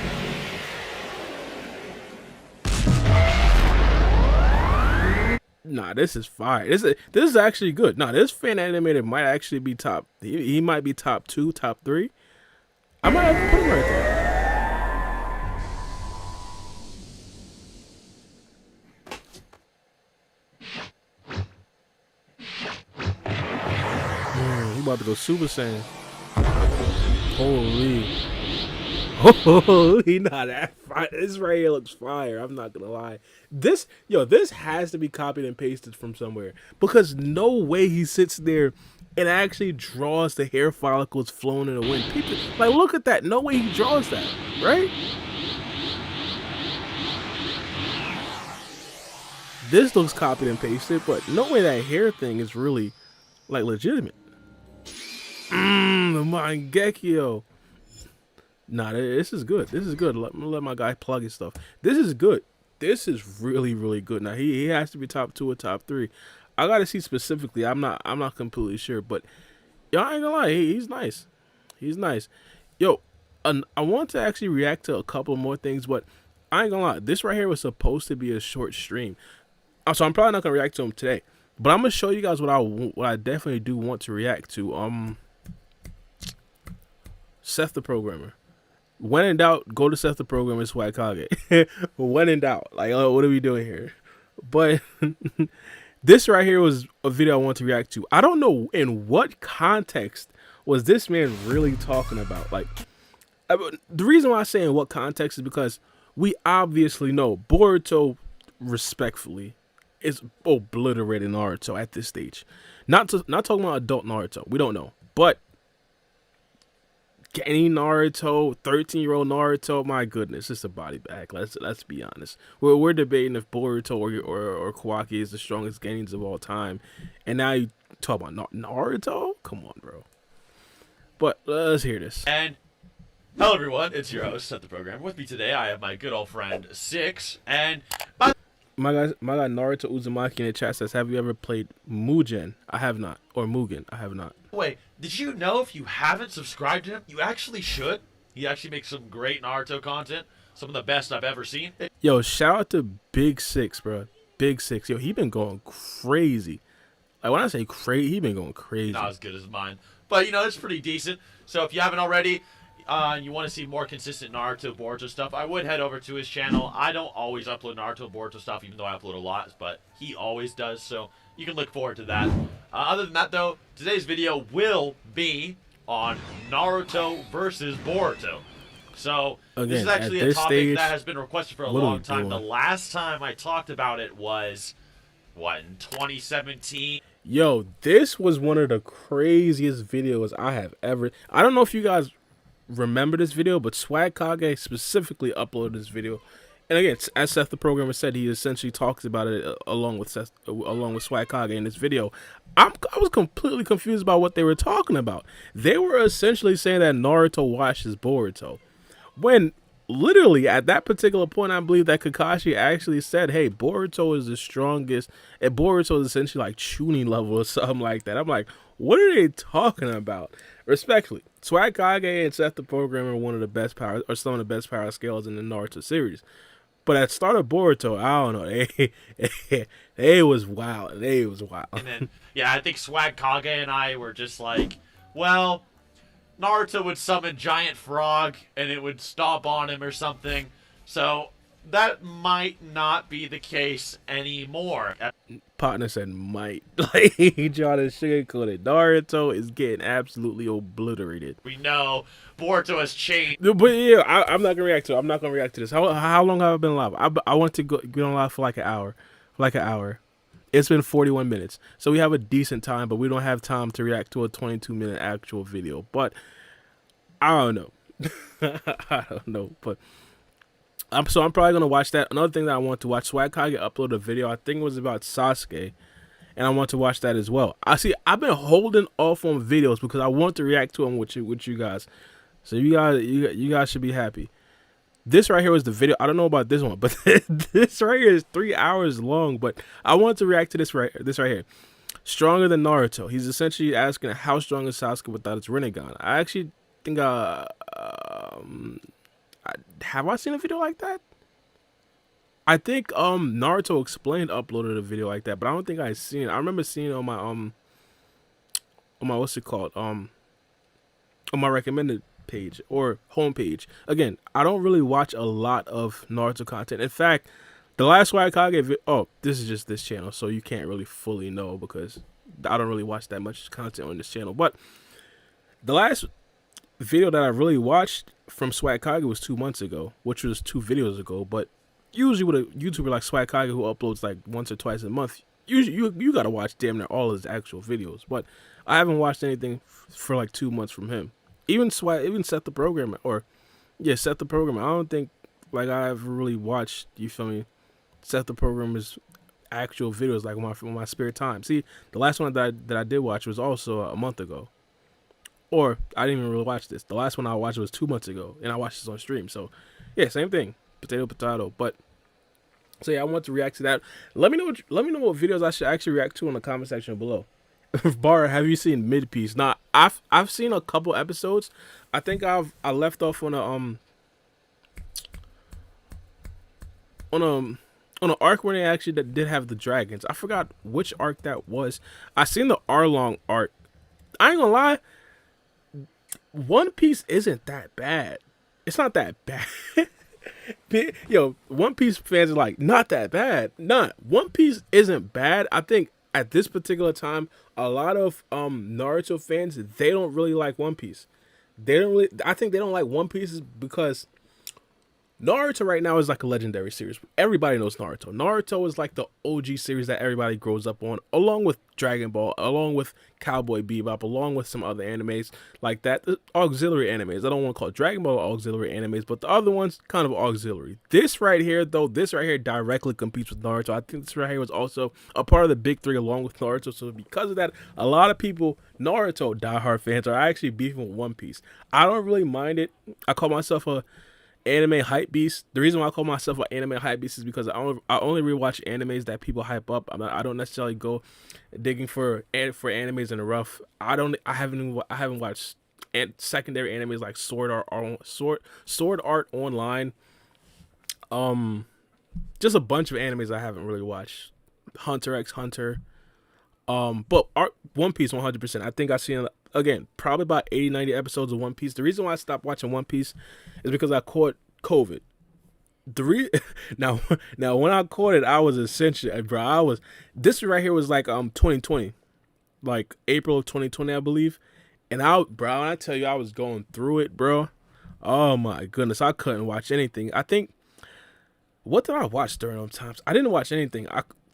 Nah, this is fire. This is actually good. Nah, this fan animated might actually be top. He might be top 2, top 3. I might have to put him right there. He about to go Super Saiyan. Holy. Oh, he not that fire. This right here looks fire. I'm not gonna lie. This has to be copied and pasted from somewhere, because no way he sits there and actually draws the hair follicles flowing in the wind. People, like, look at that. No way he draws that, right? This looks copied and pasted, but no way that hair thing is really like legitimate. The Mangekyo. Nah, this is good. This is good. I'm gonna let my guy plug his stuff. This is good. This is really, really good. Now he has to be top 2 or top 3. I gotta see specifically. I'm not completely sure, but yo, I ain't gonna lie. He's nice. He's nice. Yo, I want to actually react to a couple more things, but I ain't gonna lie. This right here was supposed to be a short stream, so I'm probably not gonna react to him today. But I'm gonna show you guys what I definitely do want to react to. Seth the Programmer. When in doubt, go to Seth the Programmer, Swag Kage. When in doubt, like, oh, what are we doing here? But this right here was a video I want to react to. I don't know in what context was this man really talking about. Like, the reason why I say in what context is because we obviously know Boruto, respectfully, is obliterating Naruto at this stage. Not talking about adult Naruto. We don't know, but any Naruto, 13-year-old Naruto, my goodness, it's a body bag. Let's be honest. We're debating if Boruto or Kawaki is the strongest Genins of all time, and now you talk about Naruto? Come on, bro. But let's hear this. And hello, everyone. It's your host, Seth the Programmer. With me today, I have my good old friend Six, and my guy Naruto Uzumaki in the chat says, "Have you ever played Mugen?" I have not, or Mugen. I have not. Wait, did you know if you haven't subscribed to him, you actually should? He actually makes some great Naruto content, some of the best I've ever seen. Yo, shout out to Big Six, bro. Big Six. Yo, he been going crazy. Like, when I say crazy, he been going crazy. Not as good as mine, but it's pretty decent. So if you haven't already, you want to see more consistent Naruto, Boruto stuff, I would head over to his channel. I don't always upload Naruto, Boruto stuff, even though I upload a lot, but he always does, so you can look forward to that. Other than that, though, today's video will be on Naruto versus Boruto. So, again, this is actually a topic that has been requested for a long time. The last time I talked about it was, what, in 2017? Yo, this was one of the craziest videos I have ever... I don't know if you guys remember this video, but Swag Kage specifically uploaded this video. And again, as Seth the Programmer said, he essentially talks about it along with Swag Kage in this video. I was completely confused about what they were talking about. They were essentially saying that Naruto watches Boruto, when literally at that particular point, I believe that Kakashi actually said, "Hey, Boruto is the strongest, and Boruto is essentially like Chunin level or something like that." I'm like, what are they talking about? Respectfully, Swag Kage and Seth the Programmer are one of the best power, or some of the best power scales in the Naruto series. But at start of Boruto, I don't know, they was wild. They was wild. And then, yeah, I think Swag Kage and I were just like, well, Naruto would summon Giant Frog and it would stomp on him or something. So that might not be the case anymore. Partner said might. Like, he tried to sugarcoat it. Naruto is getting absolutely obliterated. We know Boruto has changed. But yeah, I'm not gonna react to it. I'm not gonna react to this. How long have I been live? I want to get on live for like an hour. It's been 41 minutes, so we have a decent time, but we don't have time to react to a 22-minute actual video. But I don't know. I don't know. But I'm probably gonna watch that. Another thing that I want to watch, Swag Kage uploaded a video. I think it was about Sasuke, and I want to watch that as well. I've been holding off on videos because I want to react to them with you guys. So you guys should be happy. This right here was the video. I don't know about this one, but this right here is 3 hours long. But I want to react to this right here. Stronger than Naruto. He's essentially asking how strong is Sasuke without his Rinnegan. I actually think have I seen a video like that? I think Naruto Explained uploaded a video like that, but I don't think I've seen it. I remember seeing it on my what's it called? On my recommended page or homepage. Again, I don't really watch a lot of Naruto content. In fact, the last Swag Kage this is just this channel, so you can't really fully know because I don't really watch that much content on this channel. But the last video that I really watched from Swag Kage was 2 months ago, which was 2 videos ago. But usually with a YouTuber like Swag Kage who uploads like once or twice a month, usually you gotta watch damn near all his actual videos. But I haven't watched anything for like 2 months from him. Even Seth the Programmer, Seth the Programmer. I don't think like I've really watched, you feel me, Seth the Programmer's actual videos like on my spare time. See, the last one that I did watch was also a month ago. Or I didn't even really watch this. The last one I watched was 2 months ago, and I watched this on stream. So yeah, same thing, potato. But so yeah, I want to react to that. Let me know what videos I should actually react to in the comment section below. Bar, have you seen Mid Piece? Nah, I've seen a couple episodes. I think I left off on an arc where they actually did have the dragons. I forgot which arc that was. I seen the Arlong arc. I ain't gonna lie, One Piece isn't that bad. It's not that bad. Yo, One Piece fans are like, not that bad. Nah, One Piece isn't bad. I think at this particular time, a lot of Naruto fans, they don't really like One Piece. I think they don't like One Piece because Naruto right now is like a legendary series. Everybody knows Naruto. Naruto is like the OG series that everybody grows up on, along with Dragon Ball, along with Cowboy Bebop, along with some other animes like that. Auxiliary animes. I don't want to call Dragon Ball auxiliary animes, but the other ones kind of auxiliary. This right here directly competes with Naruto. I think this right here was also a part of the big three along with Naruto. So because of that, a lot of people, Naruto diehard fans, are actually beefing with One Piece. I don't really mind it. I call myself a anime hype beast. The reason why I call myself an anime hype beast is because I only rewatch animes that people hype up. I don't necessarily go digging for animes in the rough. I haven't watched secondary animes like Sword Art Online. Just a bunch of animes I haven't really watched. Hunter x Hunter. But One Piece 100%. I think I've seen, again, probably about 80-90 episodes of One Piece. The reason why I stopped watching One Piece is because I caught COVID. Now when I caught it, I was essentially, bro, this right here was like 2020, like April of 2020, I believe. And when I tell you I was going through it, bro, oh my goodness, I couldn't watch anything. I think, what did I watch during those times? I didn't watch anything.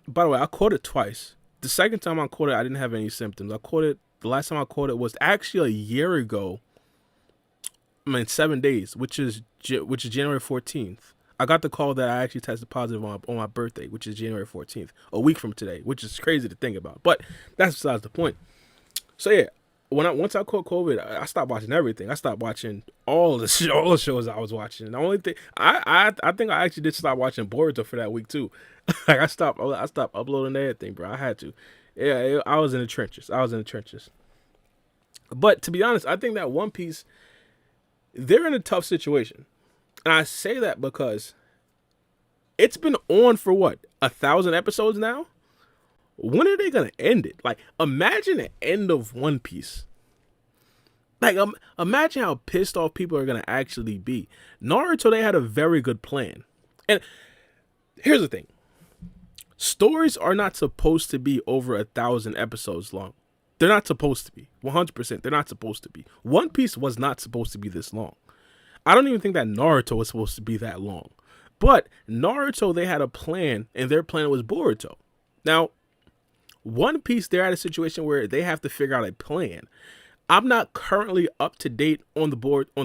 By the way, I caught it twice. The second time I caught it, I didn't have any symptoms. The last time I caught it was actually a year ago. 7 days, which is January 14th. I got the call that I actually tested positive on my birthday, which is January 14th, a week from today, which is crazy to think about. But that's besides the point. So yeah, once I caught COVID, I stopped watching everything. I stopped watching all the shows I was watching. The only thing I think I actually did stop watching Boruto for that week too. Like I stopped uploading everything, bro. I had to. Yeah, I was in the trenches. But to be honest, I think that One Piece, they're in a tough situation, and I say that because it's been on for what, 1,000 episodes now. When are they gonna end it? Like, imagine the end of One Piece. Like, imagine how pissed off people are gonna actually be. Naruto, they had a very good plan. And here's the thing: stories are not supposed to be over 1,000 episodes long. They're not supposed to be. 100%. They're not supposed to be. One Piece was not supposed to be this long. I don't even think that Naruto was supposed to be that long. But Naruto, they had a plan, and their plan was Boruto. Now, One Piece, they're at a situation where they have to figure out a plan. I'm not currently up to date on the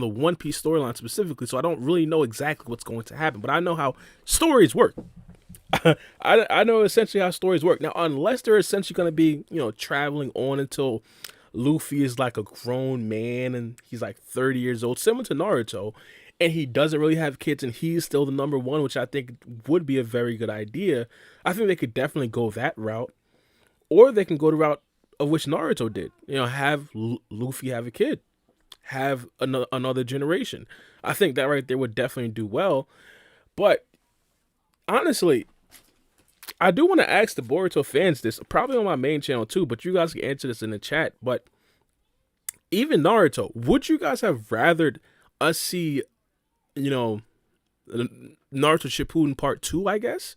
One Piece storyline specifically, so I don't really know exactly what's going to happen. But I know how stories work. I know essentially how stories work. Now, unless they're essentially going to be, traveling on until Luffy is like a grown man and he's like 30 years old, similar to Naruto, and he doesn't really have kids and he's still the number one, which I think would be a very good idea. I think they could definitely go that route. Or they can go the route of which Naruto did. Have Luffy have a kid. Have another generation. I think that right there would definitely do well. But honestly, I do want to ask the Boruto fans this, probably on my main channel too, but you guys can answer this in the chat. But even Naruto, would you guys have rathered us see, Naruto Shippuden Part 2, I guess?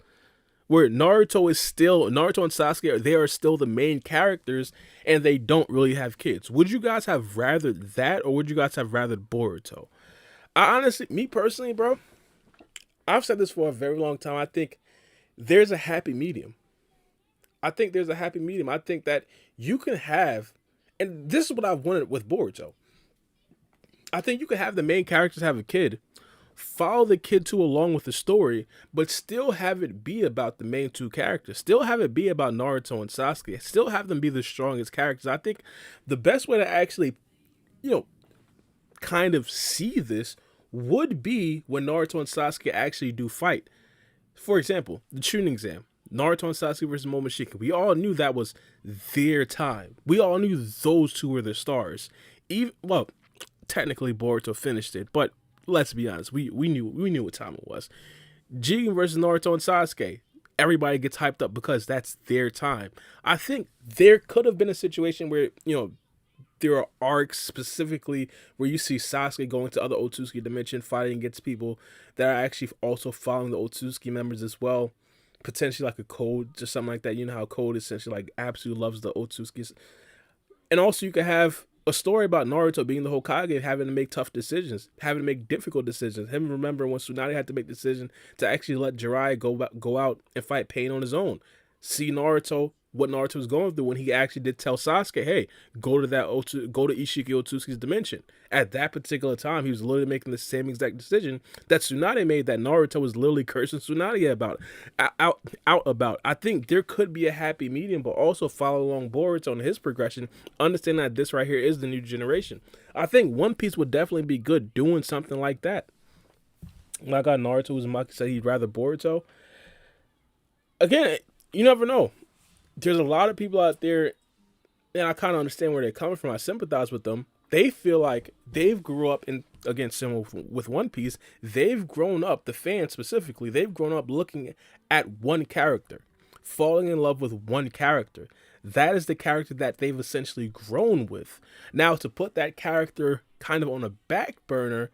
Where Naruto and Sasuke, they are still the main characters and they don't really have kids. Would you guys have rathered that, or would you guys have rathered Boruto? I honestly, me personally, bro, I've said this for a very long time. I think there's a happy medium. I think that you can have, and this is what I've wanted with Boruto. I think you can have the main characters have a kid, follow the kid too along with the story, but still have it be about the main two characters. Still have it be about Naruto and Sasuke. Still have them be the strongest characters. I think the best way to actually, kind of see this would be when Naruto and Sasuke actually do fight. For example, the Chunin exam. Naruto and Sasuke versus Momoshiki. We all knew that was their time. We all knew those two were the stars. Technically Boruto finished it, but let's be honest, we knew what time it was. Jigen versus Naruto and Sasuke. Everybody gets hyped up because that's their time. I think there could have been a situation where, there are arcs specifically where you see Sasuke going to other Otsutsuki dimension, fighting against people that are actually also following the Otsutsuki members as well. Potentially like a Code or something like that. You know how Code essentially like absolutely loves the Otsutskis. And also you could have a story about Naruto being the Hokage, having to make tough decisions, having to make difficult decisions. Him remembering when Tsunade had to make the decision to actually let Jiraiya go out and fight Pain on his own. See Naruto, what Naruto was going through when he actually did tell Sasuke, hey, go to Ishiki Otsutsuki's dimension. At that particular time, he was literally making the same exact decision that Tsunade made, that Naruto was literally cursing Tsunade about. I think there could be a happy medium, but also follow along Boruto and his progression, understand that this right here is the new generation. I think One Piece would definitely be good doing something like that. Like how Naruto Uzumaki said he'd rather Boruto. Again, you never know. There's a lot of people out there, and I kind of understand where they're coming from. I sympathize with them. They feel like they've grew up in, again, similar with One Piece, they've grown up, the fans specifically, they've grown up looking at one character, falling in love with one character. That is the character that they've essentially grown with. Now, to put that character kind of on a back burner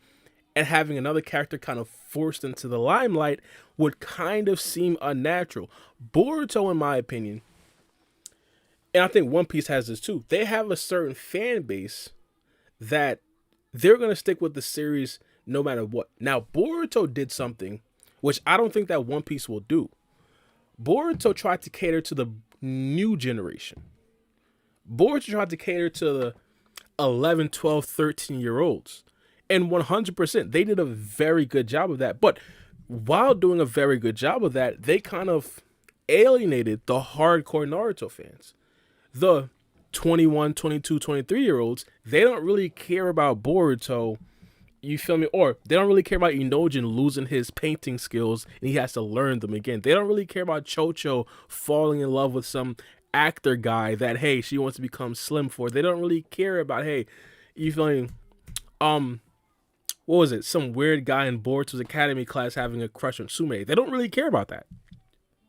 and having another character kind of forced into the limelight would kind of seem unnatural. Boruto, in my opinion, and I think One Piece has this too, they have a certain fan base that they're going to stick with the series no matter what. Now, Boruto did something which I don't think that One Piece will do. Boruto tried to cater to the new generation. Boruto tried to cater to the 11, 12, 13-year-olds. And 100%, they did a very good job of that. But while doing a very good job of that, they kind of alienated the hardcore Naruto fans. The 21, 22, 23-year-olds, they don't really care about Boruto, you feel me? Or they don't really care about Inojin losing his painting skills and he has to learn them again. They don't really care about Chocho falling in love with some actor guy that, hey, she wants to become slim for. They don't really care about, hey, you feel me? What was it? Some weird guy in Boruto's academy class having a crush on Sume. They don't really care about that.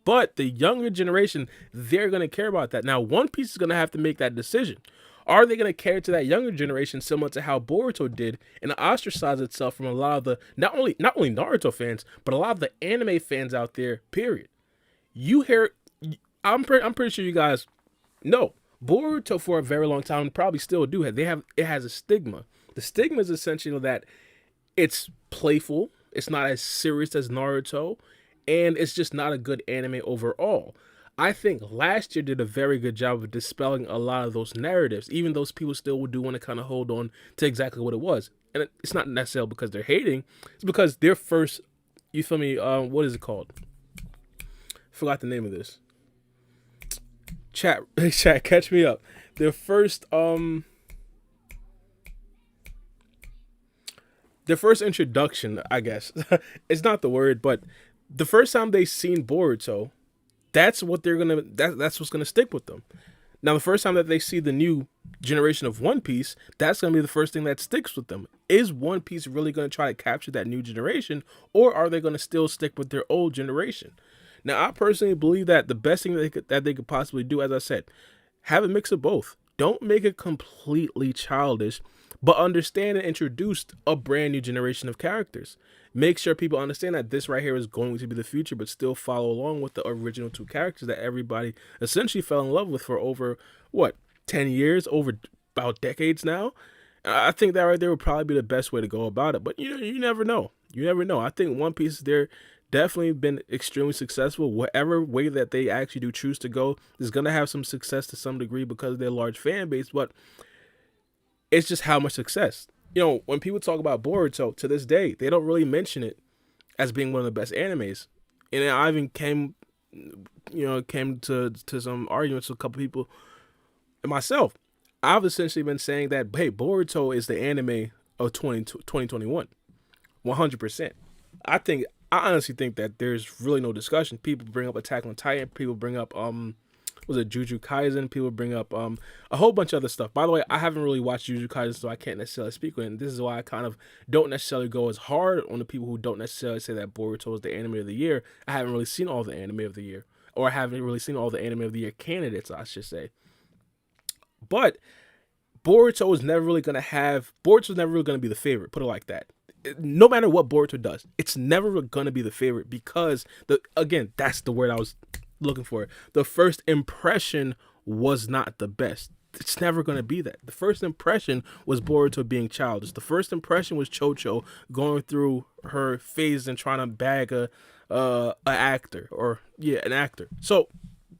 But the younger generation, they're going to care about that. Now, One Piece is going to have to make that decision. Are they going to cater to that younger generation similar to how Boruto did and ostracize itself from a lot of the, not only Naruto fans, but a lot of the anime fans out there, period. You hear, I'm pretty sure you guys know, Boruto for a very long time, probably still do, it has a stigma. The stigma is essentially that it's playful, it's not as serious as Naruto, and it's just not a good anime overall. I think last year did a very good job of dispelling a lot of those narratives, even those people still do want to kind of hold on to exactly what it was. And it's not necessarily because they're hating, it's because their first, you feel me, what is it called? Forgot the name of this. Chat, catch me up. Their first introduction, I guess. It's not the word, but the first time they seen Boruto, that's what that's what's gonna stick with them. Now, the first time that they see the new generation of One Piece, that's gonna be the first thing that sticks with them. Is One Piece really gonna try to capture that new generation, or are they gonna still stick with their old generation? Now, I personally believe that the best thing that they could possibly do, as I said, have a mix of both. Don't make it completely childish, but understand and introduce a brand new generation of characters. Make sure people understand that this right here is going to be the future, but still follow along with the original two characters that everybody essentially fell in love with for over, 10 years, over about decades now. I think that right there would probably be the best way to go about it. But you never know. You never know. I think One Piece, they're definitely been extremely successful. Whatever way that they actually do choose to go is going to have some success to some degree because of their large fan base, but it's just how much success. When people talk about Boruto, to this day, they don't really mention it as being one of the best animes. And I even came to some arguments with a couple people and myself. I've essentially been saying that, hey, Boruto is the anime of 2021. 100%. I honestly think that there's really no discussion. People bring up Attack on Titan. People bring up, Jujutsu Kaisen? People bring up a whole bunch of other stuff. By the way, I haven't really watched Jujutsu Kaisen, so I can't necessarily speak on it. And this is why I kind of don't necessarily go as hard on the people who don't necessarily say that Boruto is the anime of the year. I haven't really seen all the anime of the year. Or I haven't really seen all the anime of the year candidates, I should say. But Boruto was never really going to be the favorite, put it like that. No matter what Boruto does, it's never going to be the favorite because, that's the word I was looking for. The first impression was not the best. It's never going to be that. The first impression was Boruto being childish. The first impression was Chocho going through her phase and trying to bag an actor. So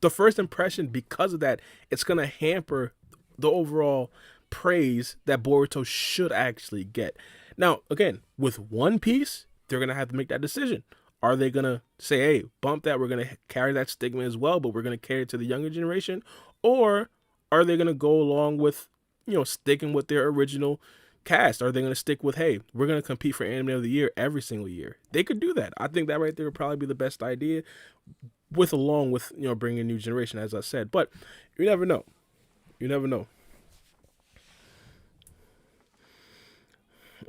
the first impression, because of that, it's going to hamper the overall praise that Boruto should actually get. Now, again, with One Piece, they're going to have to make that decision. Are they going to say, hey, bump that, we're going to carry that stigma as well, but we're going to carry it to the younger generation? Or are they going to go along with, sticking with their original cast? Are they going to stick with, hey, we're going to compete for Anime of the Year every single year? They could do that. I think that right there would probably be the best idea, along with bringing a new generation, as I said. But you never know.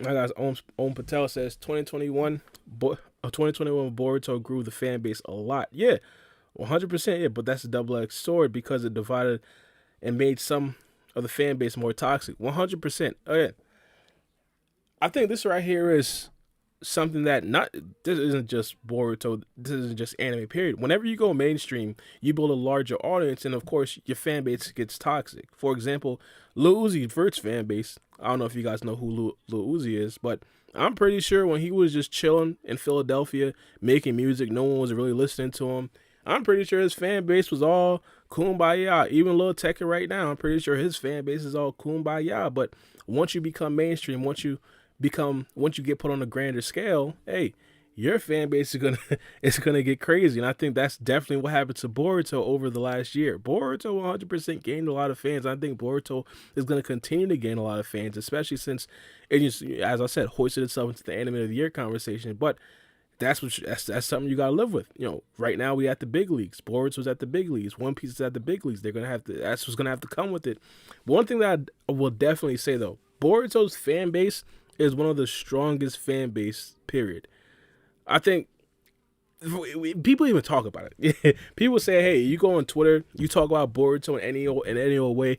My guys, Om Patel says 2021 Boruto grew the fan base a lot. Yeah, 100%. Yeah, but that's a double-edged sword because it divided and made some of the fan base more toxic. 100%. Okay, I think this right here is something that this isn't just Boruto. This isn't just anime. Period. Whenever you go mainstream, you build a larger audience, and of course, your fan base gets toxic. For example, Lil Uzi Vert's fan base. I don't know if you guys know who Lil Uzi is, but I'm pretty sure when he was just chilling in Philadelphia making music, no one was really listening to him. I'm pretty sure his fan base was all kumbaya. Even Lil Tecca right now, I'm pretty sure his fan base is all kumbaya. But once you become mainstream, once you get put on a grander scale, hey, your fan base is gonna is gonna get crazy. And I think that's definitely what happened to Boruto over the last year. Boruto 100% gained a lot of fans. I think Boruto is gonna continue to gain a lot of fans, especially since it just, as I said, hoisted itself into the anime of the year conversation. But that's something you gotta live with. You know, right now we at the big leagues. Boruto's at the big leagues. One Piece is at the big leagues. They're gonna have to. That's what's gonna have to come with it. One thing that I will definitely say though, Boruto's fan base is one of the strongest fan base. Period. I think people even talk about it. People say, "Hey, you go on Twitter, you talk about Boruto in any old way,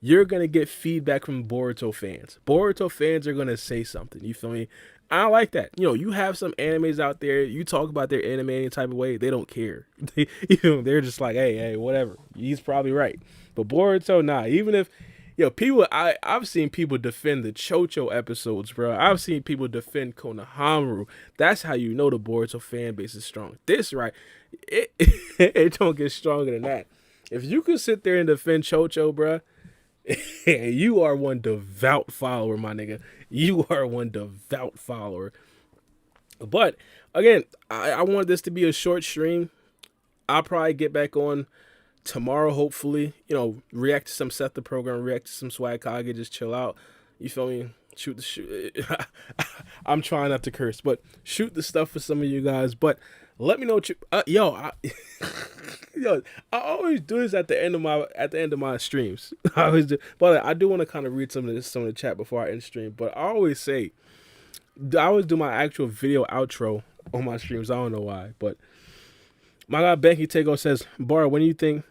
you're gonna get feedback from Boruto fans. Boruto fans are gonna say something. You feel me? I like that. You know, you have some animes out there, you talk about their anime any type of way, they don't care. They're just like, hey, whatever. He's probably right. But Boruto, nah. Even if, people, I've seen people defend the Chocho episodes, bro. I've seen people defend Konohamaru. That's how you know the Boruto fan base is strong. This, right, it don't get stronger than that. If you could sit there and defend Chocho, bro, you are one devout follower, my nigga. You are one devout follower. But again, I wanted this to be a short stream. I'll probably get back on tomorrow, hopefully. React to some Set the Program, react to some Swag Kage, just chill out. You feel me? Shoot. I'm trying not to curse, but shoot the stuff for some of you guys. But let me know what you. I always do this at the end of my streams. I always do, but I do want to kind of read some of the chat before I end stream. But I always do my actual video outro on my streams. I don't know why, but my guy Banky Tego says, Bar, when do you think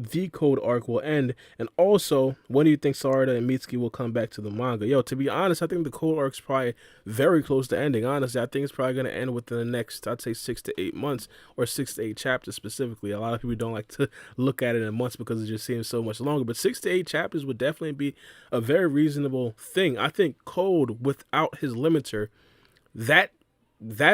the code arc will end? And also, when do you think Sarda and Mitsuki will come back to the manga? Yo, to be honest, I think the code arc's probably very close to ending. Honestly, I think it's probably going to end within the next, I'd say 6 to 8 months, or 6 to 8 chapters specifically. A lot of people don't like to look at it in months because it just seems so much longer. But 6 to 8 chapters would definitely be a very reasonable thing. I think Code, without his limiter, that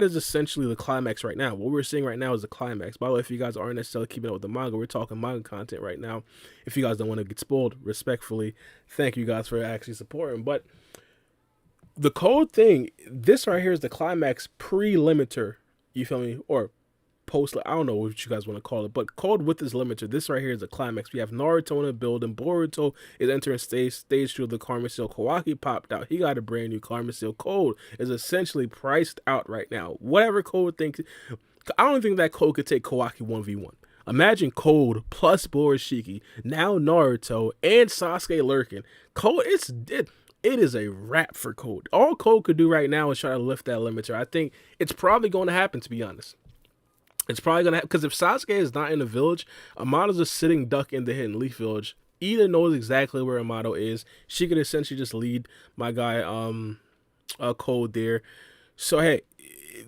is essentially the climax right now. What we're seeing right now is the climax. By the way, if you guys aren't necessarily keeping up with the manga, we're talking manga content right now. If you guys don't want to get spoiled, respectfully, thank you guys for actually supporting. But the Code thing, this right here is the climax pre-limiter. You feel me? Or post, I don't know what you guys want to call it, but Code with this limiter, this right here is the climax. We have Naruto in the building. Boruto is entering stage 2 of the Karma Seal. Kawaki popped out. He got a brand new Karma Seal. Code is essentially priced out right now. Whatever Code thinks, I don't think that Code could take Kawaki 1v1. Imagine Code plus Borishiki, now Naruto, and Sasuke lurking. Code, it is a wrap for Code. All Code could do right now is try to lift that limiter. I think it's probably going to happen, to be honest. It's probably going to happen, because if Sasuke is not in the village, Amato's a sitting duck in the Hidden Leaf Village. Ida knows exactly where Amato is. She could essentially just lead my guy, Code there. So, hey,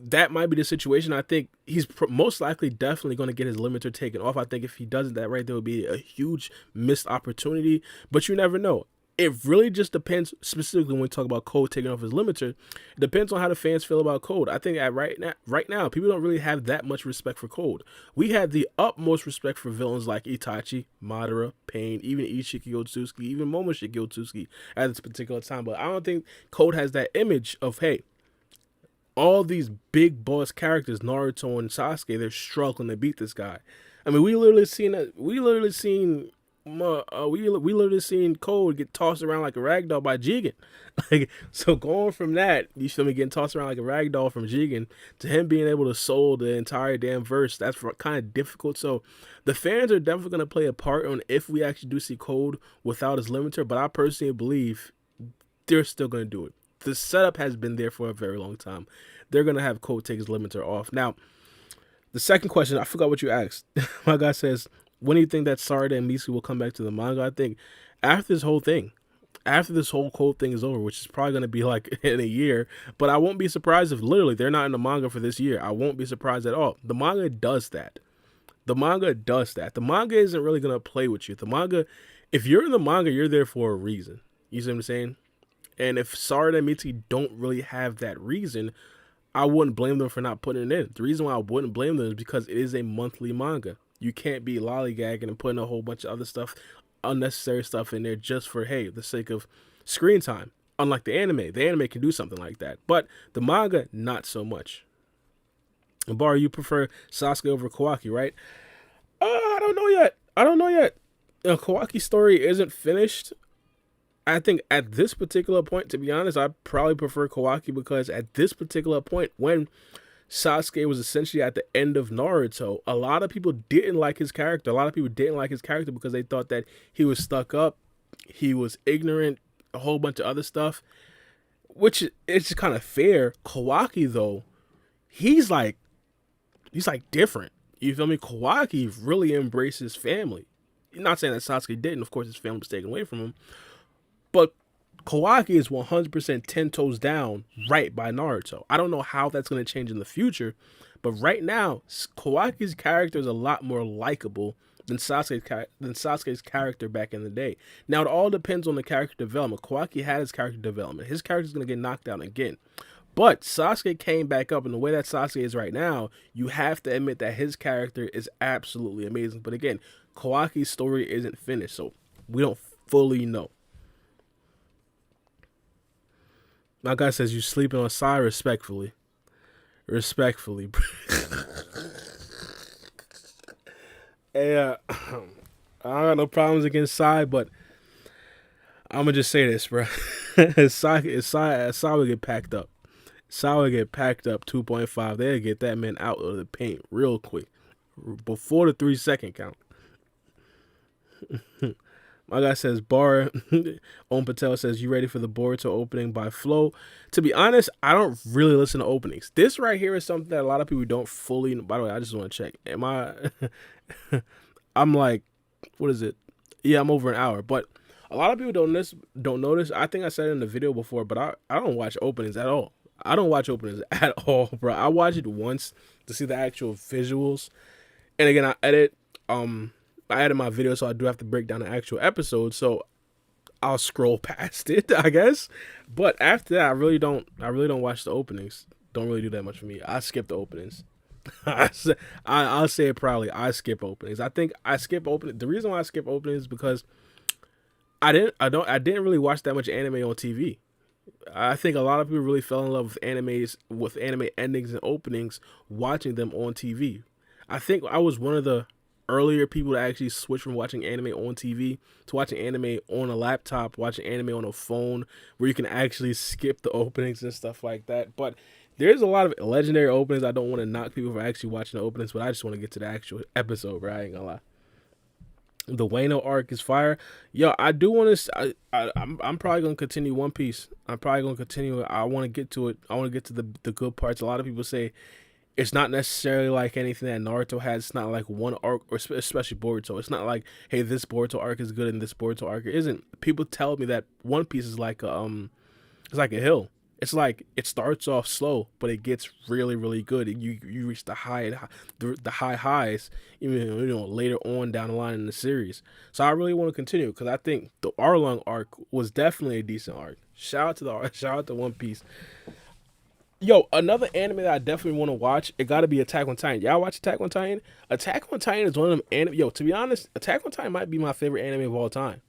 that might be the situation. I think he's most likely definitely going to get his limiter taken off. I think if he doesn't, that right there would be a huge missed opportunity. But you never know. It really just depends, specifically when we talk about Code taking off his limiter. It depends on how the fans feel about Code. I think right now, people don't really have that much respect for Code. We have the utmost respect for villains like Itachi, Madara, Pain, even Ishiki Otsutsuki, even Momoshiki Otsutsuki at this particular time. But I don't think Code has that image of, hey, all these big boss characters, Naruto and Sasuke, they're struggling to beat this guy. I mean, we literally seen Code get tossed around like a ragdoll by Jigen. So going from that, you feel me, getting tossed around like a ragdoll from Jigen to him being able to soul the entire damn verse, that's kind of difficult. So the fans are definitely going to play a part on if we actually do see Code without his limiter, but I personally believe they're still going to do it. The setup has been there for a very long time. They're going to have Code take his limiter off. Now, the second question, I forgot what you asked. My guy says, when do you think that Sarda and Misu will come back to the manga? I think after this whole Code thing is over, which is probably going to be like in a year, but I won't be surprised if literally they're not in the manga for this year. I won't be surprised at all. The manga does that. The manga isn't really going to play with you. The manga, if you're in the manga, you're there for a reason. You see what I'm saying? And if Sarda and Mitsuki don't really have that reason, I wouldn't blame them for not putting it in. The reason why I wouldn't blame them is because it is a monthly manga. You can't be lollygagging and putting a whole bunch of other stuff, unnecessary stuff in there just for, hey, the sake of screen time. Unlike the anime can do something like that, but the manga not so much. And Bar, you prefer Sasuke over Kawaki, right? I don't know yet. Kawaki's story isn't finished. I think at this particular point, to be honest, I probably prefer Kawaki because at this particular point, when Sasuke was essentially at the end of Naruto, a lot of people didn't like his character. A lot of people didn't like his character because they thought that he was stuck up, he was ignorant, a whole bunch of other stuff, which is kind of fair. Kawaki, though, he's like different. You feel me? Kawaki really embraces family. Not saying that Sasuke didn't. Of course, his family was taken away from him. But Kawaki is 100% 10 toes down right by Naruto. I don't know how that's going to change in the future. But right now, Kawaki's character is a lot more likable than Sasuke's character back in the day. Now, it all depends on the character development. Kawaki had his character development. His character's going to get knocked down again. But Sasuke came back up, and the way that Sasuke is right now, you have to admit that his character is absolutely amazing. But again, Kawaki's story isn't finished, so we don't fully know. My guy says you sleeping on Sai respectfully. Respectfully. Yeah, I don't got no problems against Sai, but I'm gonna just say this, bro. Sai would get packed up. Sai would get packed up 2.5. They'll get that man out of the paint real quick. Before the 3-second count. My guy says, Bar, Om Patel says, you ready for the Boruto opening by Flow? To be honest, I don't really listen to openings. This right here is something that a lot of people don't fully, by the way, I just want to check. I'm like, what is it? Yeah, I'm over an hour. But a lot of people don't notice. I think I said it in the video before, but I don't watch openings at all. I don't watch openings at all, bro. I watch it once to see the actual visuals. And again, I edit my video, so I do have to break down the actual episode. So I'll scroll past it, I guess. But after that, I really don't watch the openings. Don't really do that much for me. I skip the openings. I'll say it proudly. I skip openings. I think I skip openings. The reason why I skip openings is because I didn't really watch that much anime on TV. I think a lot of people really fell in love with anime endings and openings watching them on TV. I think I was one of the earlier people to actually switch from watching anime on TV to watching anime on a laptop, watching anime on a phone, where you can actually skip the openings and stuff like that. But there's a lot of legendary openings. I don't want to knock people for actually watching the openings, but I just want to get to the actual episode, bro. I ain't gonna lie. The Wano arc is fire. Yo, I do want to. I'm probably gonna continue One Piece. I'm probably gonna continue it. I want to get to it. I want to get to the good parts. A lot of people say it's not necessarily like anything that Naruto has. It's not like one arc, or especially Boruto. It's not like, hey, this Boruto arc is good and this Boruto arc isn't. People tell me that One Piece is like it's like a hill. It's like it starts off slow, but it gets really, really good. And you reach the high highs, even later on down the line in the series. So I really want to continue because I think the Arlong arc was definitely a decent arc. Shout out to One Piece. Yo, another anime that I definitely want to watch, it got to be Attack on Titan. Y'all watch Attack on Titan? Attack on Titan is one of them anime. Yo, to be honest, Attack on Titan might be my favorite anime of all time.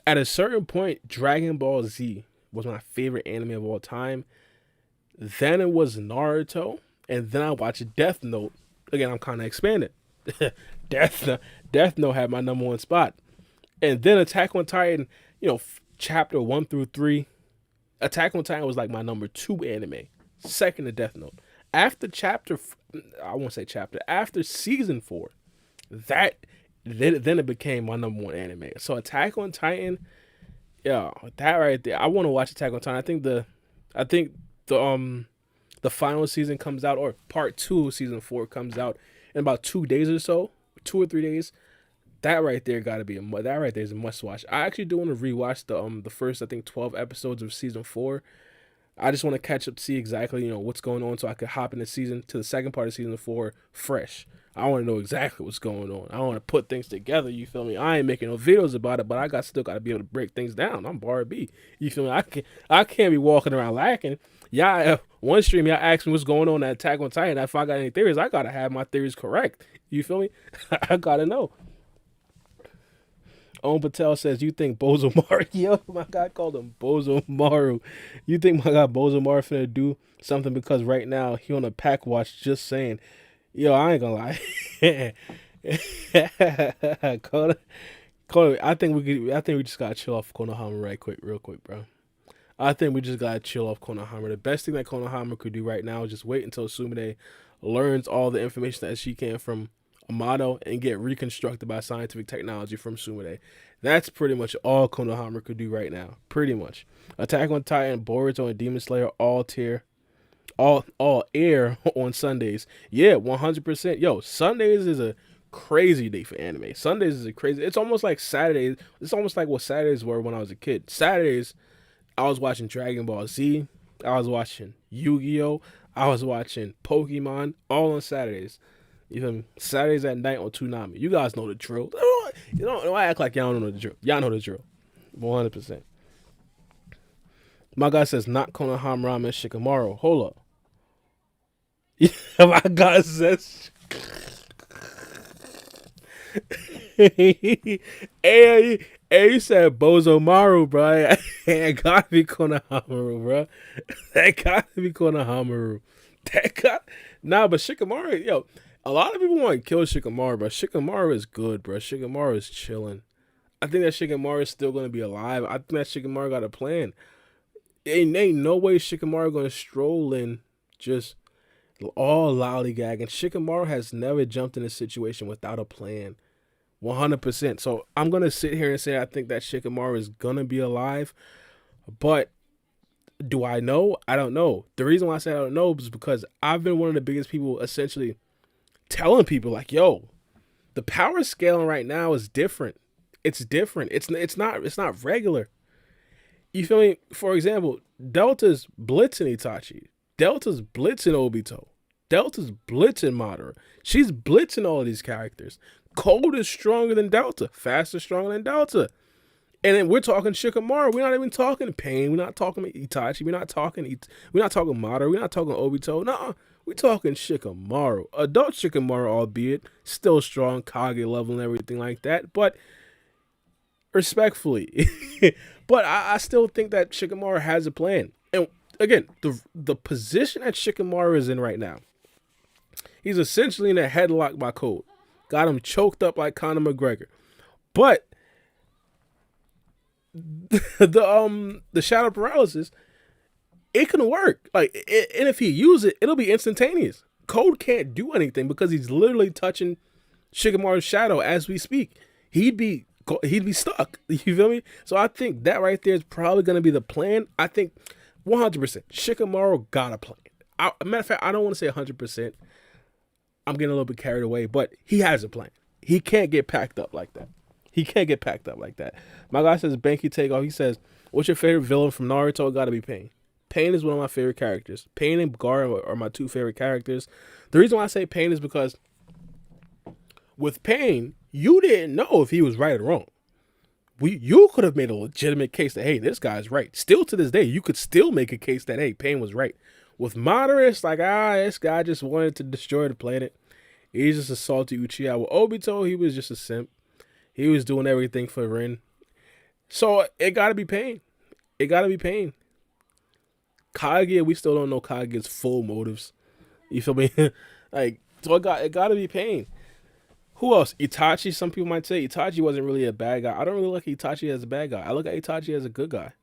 At a certain point, Dragon Ball Z was my favorite anime of all time. Then it was Naruto, and then I watched Death Note. Again, I'm kind of expanding. Death Note had my number one spot. And then Attack on Titan, chapter 1 through 3. Attack on Titan was like my number 2 anime, second to Death Note. After after season 4, then it became my number 1 anime. So Attack on Titan, yeah, that right there. I want to watch Attack on Titan. I think the final season comes out, or part 2 of season 4 comes out in about 2 days or so, 2 or 3 days. That right there is a must watch. I actually do want to rewatch the first, I think, 12 episodes of season 4. I just want to catch up to see exactly what's going on, so I could hop into the second part of season 4 fresh. I want to know exactly what's going on. I want to put things together. You feel me? I ain't making no videos about it, but I still got to be able to break things down. I'm Bar B. You feel me? I can't be walking around lacking. Yeah, one stream y'all asked me what's going on at Attack on Titan. If I got any theories, I gotta have my theories correct. You feel me? I gotta know. Om Patel says, you think Bozomaru, yo, my guy called him Bozomaru. You think my guy Bozomaru finna do something because right now he on a pack watch, just saying. Yo, I ain't gonna lie. Kono, I think we just gotta chill off Konohama real quick, bro. I think we just gotta chill off Konohama. The best thing that Konohama could do right now is just wait until Sumire learns all the information that she can from Amato and get reconstructed by scientific technology from Sumire. That's pretty much all Konohama could do right now. Pretty much. Attack on Titan, Boruto, and Demon Slayer all air on Sundays. Yeah, 100%. Yo, Sundays is a crazy day for anime. Sundays is a crazy. It's almost like Saturdays. It's almost like what Saturdays were when I was a kid. Saturdays, I was watching Dragon Ball Z. I was watching Yu-Gi-Oh. I was watching Pokemon. All on Saturdays. You feel me? Saturdays at night on Toonami. You guys know the drill. You don't act like y'all don't know the drill. Y'all know the drill. 100%. My guy says not Konohama Ramen Shikamaru. Hold up. My guy says. Hey, you said Bozomaru, bro. It gotta be Konohamaru, bro. That gotta be Konohamaru. Nah, but Shikamaru, yo, a lot of people want to kill Shikamaru, bro. Shikamaru is good, bro. Shikamaru is chilling. I think that Shikamaru is still gonna be alive. I think that Shikamaru got a plan. Ain't no way Shikamaru gonna stroll in just all lollygagging. Shikamaru has never jumped in a situation without a plan. 100%. So I'm going to sit here and say I think that Shikamaru is going to be alive. But do I know? I don't know. The reason why I say I don't know is because I've been one of the biggest people essentially telling people like, yo, the power scaling right now is different. It's different. It's not regular. You feel me? For example, Delta's blitzing Itachi. Delta's blitzing Obito. Delta's blitzing Madara. She's blitzing all of these characters. Cold is stronger than Delta. Faster, stronger than Delta. And then we're talking Shikamaru. We're not even talking Pain. We're not talking Itachi. We're not talking Madara. We're not talking Obito. No, we're talking Shikamaru. Adult Shikamaru, albeit still strong, Kage level and everything like that. But respectfully, but I still think that Shikamaru has a plan. And again, the position that Shikamaru is in right now, he's essentially in a headlock by Code. Got him choked up like Conor McGregor. But the shadow paralysis, it can work. Like, and if he use it, it'll be instantaneous. Code can't do anything because he's literally touching Shikamaru's shadow as we speak. He'd be stuck. You feel me? So I think that right there is probably going to be the plan. I think 100% Shikamaru got a plan. Matter of fact, I don't want to say 100%. I'm getting a little bit carried away, but he has a plan. He can't get packed up like that. My guy says Banky Takeoff. He says, what's your favorite villain from Naruto? Gotta be Pain. Pain is one of my favorite characters. Pain and Gaara are my two favorite characters. The reason why I say Pain is because with Pain, you didn't know if he was right or wrong. You could have made a legitimate case that, hey, this guy's right. Still to this day, you could still make a case that, hey, Pain was right. With Madara, it's like, this guy just wanted to destroy the planet. He's just a salty Uchiha. With Obito, he was just a simp. He was doing everything for Rin. So it gotta be Pain. Kage, we still don't know Kage's full motives. You feel me? So it gotta be Pain. Who else? Itachi. Some people might say Itachi wasn't really a bad guy. I don't really look at Itachi as a bad guy. I look at Itachi as a good guy.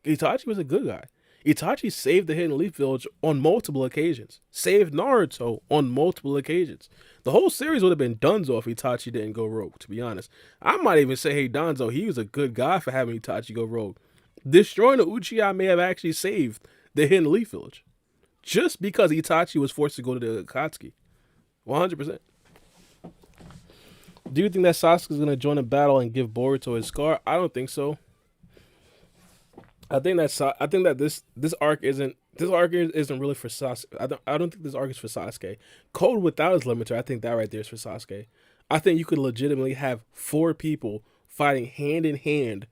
Itachi was a good guy. Itachi saved the Hidden Leaf Village on multiple occasions. Saved Naruto on multiple occasions. The whole series would have been donezo if Itachi didn't go rogue, to be honest. I might even say, hey, Danzo, he was a good guy for having Itachi go rogue. Destroying the Uchiha may have actually saved the Hidden Leaf Village. Just because Itachi was forced to go to the Akatsuki. 100%. Do you think that Sasuke is going to join a battle and give Boruto his scar? I don't think so. I think that this arc isn't really for Sasuke. I don't think this arc is for Sasuke. Code without his limiter, I think that right there is for Sasuke. I think you could legitimately have 4 people fighting hand in hand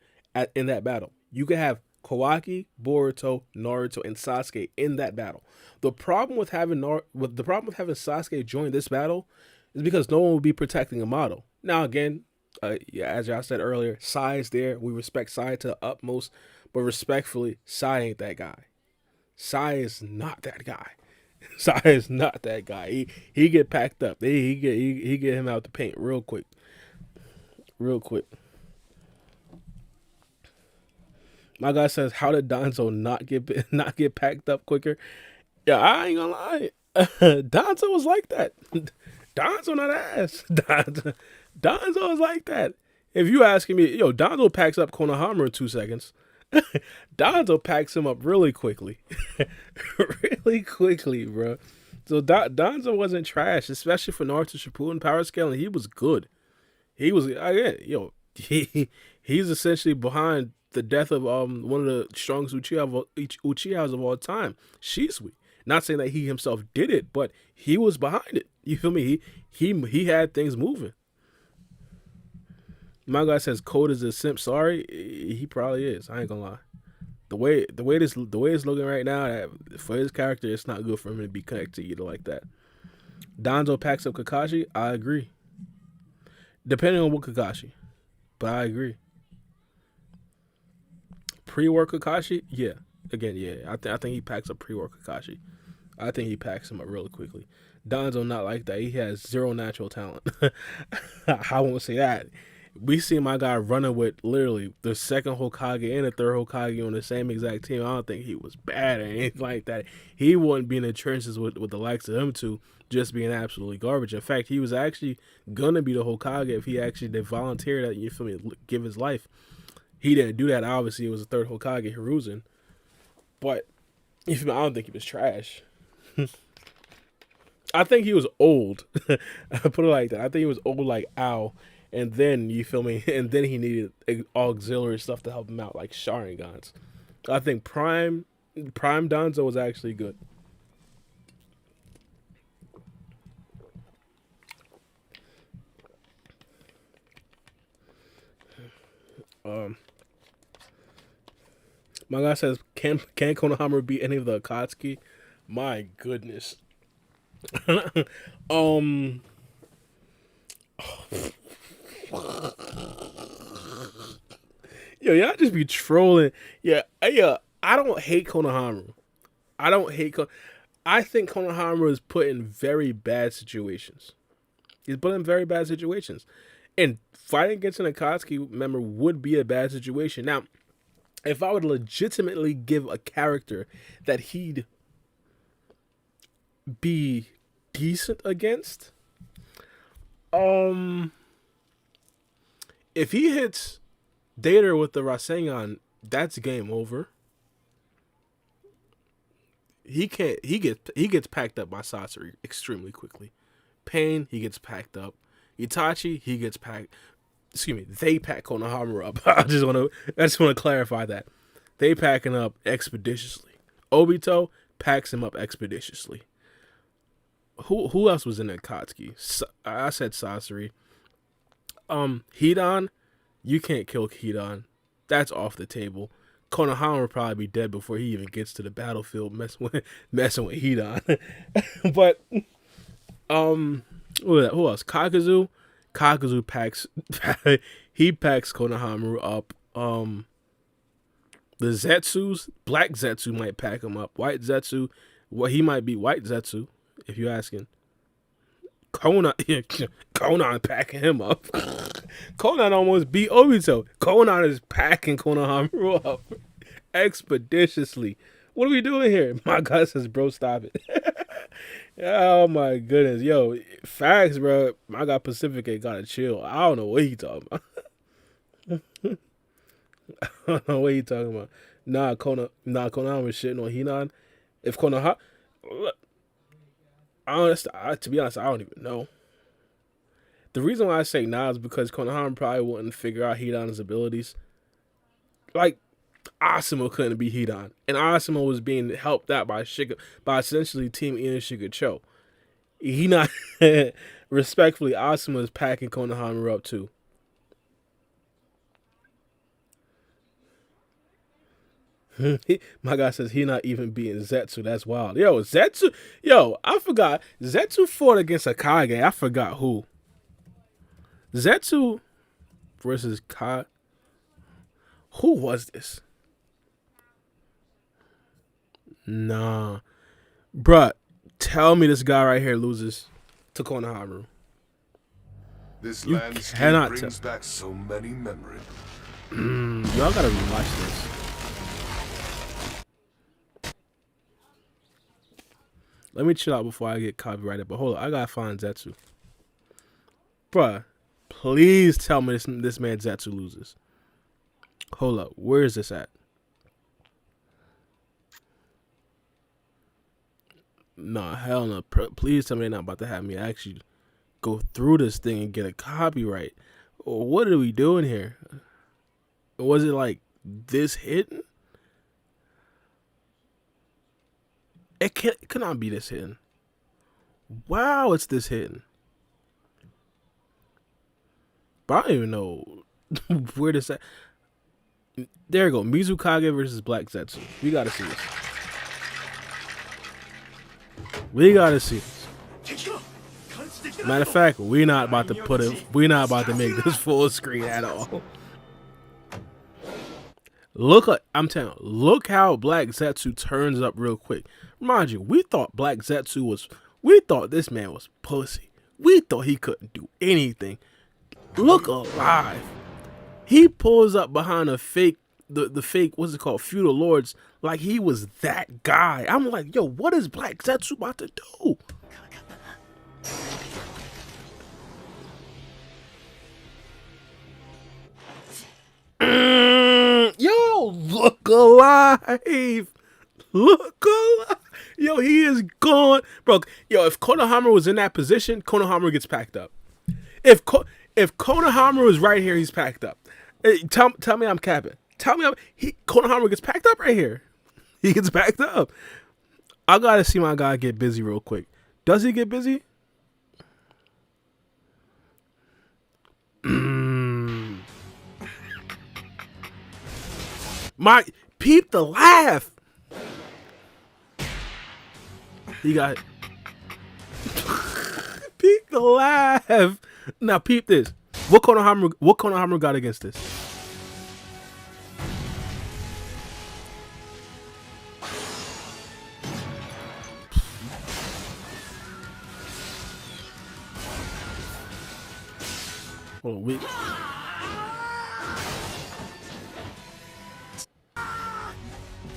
in that battle. You could have Kawaki, Boruto, Naruto, and Sasuke in that battle. The problem with having Sasuke join this battle is because no one will be protecting Amato. Now again, Yeah, as y'all said earlier, Sai is there. We respect Sai to the utmost, but respectfully, Sai ain't that guy. Sai is not that guy. Sai is not that guy. He get packed up. He get him out the paint real quick. Real quick. My guy says, "How did Donzo not get packed up quicker?" Yeah, I ain't gonna lie. Donzo was like that. Donzo not ass. Donzo is like that. If you asking me, Donzo packs up Konohama in 2 seconds. Donzo packs him up really quickly. Really quickly, bro. So Donzo wasn't trash, especially for Naruto Shippuden power scale, and he was good. He was, he's essentially behind the death of one of the strongest Uchihas of all time, Shisui. Not saying that he himself did it, but he was behind it. You feel me? He had things moving. My guy says Code is a simp. Sorry, he probably is. I ain't gonna lie. The way it's looking right now, for his character, it's not good for him to be connected to either like that. Donzo packs up Kakashi. I agree. Depending on what Kakashi, but I agree. Pre-work Kakashi, yeah. Again, yeah. I think he packs up pre-work Kakashi. I think he packs him up really quickly. Donzo not like that. He has zero natural talent. I won't say that. We see my guy running with literally the second Hokage and the third Hokage on the same exact team. I don't think he was bad or anything like that. He wouldn't be in the trenches with the likes of them two, just being absolutely garbage. In fact, he was actually gonna be the Hokage if he actually did volunteer that, you feel me, give his life. He didn't do that. Obviously, it was the third Hokage, Hiruzen. But you feel me, I don't think he was trash. I think he was old. I put it like that. I think he was old like Ao. And then, you feel me, and then he needed auxiliary stuff to help him out, like Sharingans. I think Prime Donzo was actually good. My guy says, can Konohama beat any of the Akatsuki? My goodness. Yo, y'all just be trolling. Yeah, I don't hate Konohama. I think Konohama is put in very bad situations. He's put in very bad situations. And fighting against an Akatsuki member would be a bad situation. Now, if I would legitimately give a character that he'd be decent against, if he hits Data with the Rasengan, that's game over. He gets packed up by Sasori extremely quickly. Pain, he gets packed up. Itachi, he gets packed. They pack Konohama up. I just want to clarify that. They pack him up expeditiously. Obito packs him up expeditiously. Who else was in that Akatsuki? I said Sasori. Hidan, you can't kill Hidan. That's off the table. Konohama will probably be dead before he even gets to the battlefield messing with Hidan. But who else? Kakuzu packs he packs Konohama up. The Zetsus, Black Zetsu might pack him up. White Zetsu, he might be White Zetsu, if you're asking. Conan packing him up. Conan almost beat Obito. Conan is packing Konohama up expeditiously. What are we doing here? My guy says, bro, stop it. Oh my goodness. Yo, facts, bro. My guy Pacific gotta chill. I don't know what he talking about. I don't know what he talking about. Konohama was shitting on Hinan. If Konohama, to be honest, I don't even know. The reason why I say nah is because Konohama probably wouldn't figure out Hidan's abilities. Like, Asuma couldn't be Hidan. And Asuma was being helped out by essentially Team Ina Shigecho. Respectfully, Asuma is packing Konohama up too. My guy says he not even beating Zetsu. That's wild. I forgot. Zetsu fought against Akage. I forgot who. Zetsu versus Ka. Who was this? Nah. Bruh, tell me this guy right here loses to Konohamaru. This You landscape cannot brings back so many memories. Y'all gotta rewatch this. Let me chill out before I get copyrighted. But hold on, I gotta find Zetsu. Bruh, please tell me this man Zetsu loses. Hold up, where is this at? Nah, hell no. Please tell me they're not about to have me actually go through this thing and get a copyright. What are we doing here? Was it like this hidden? It could not be this hidden. Wow, it's this hidden. But I don't even know where this at. There you go. Mizukage versus Black Zetsu. We gotta see this. We gotta see this. Matter of fact, we're not about to we're not about to make this full screen at all. I'm telling you, look how Black Zetsu turns up real quick. Mind you, we thought we thought this man was pussy. We thought he couldn't do anything. Look alive. He pulls up behind the fake, what's it called, feudal lords, like he was that guy. I'm like, yo, what is Black Zetsu about to do? Yo, look alive. Look alive. Yo, he is gone. Bro, yo, if Konohamaru was in that position, Konohamaru gets packed up. If Konohamaru is right here, he's packed up. Hey, tell me I'm capping. Tell me Konohamaru gets packed up right here. He gets packed up. I gotta see my guy get busy real quick. Does he get busy? My peep the laugh. He got it. Peep the laugh. Now peep this. What Konohamaru got against this? Hold on,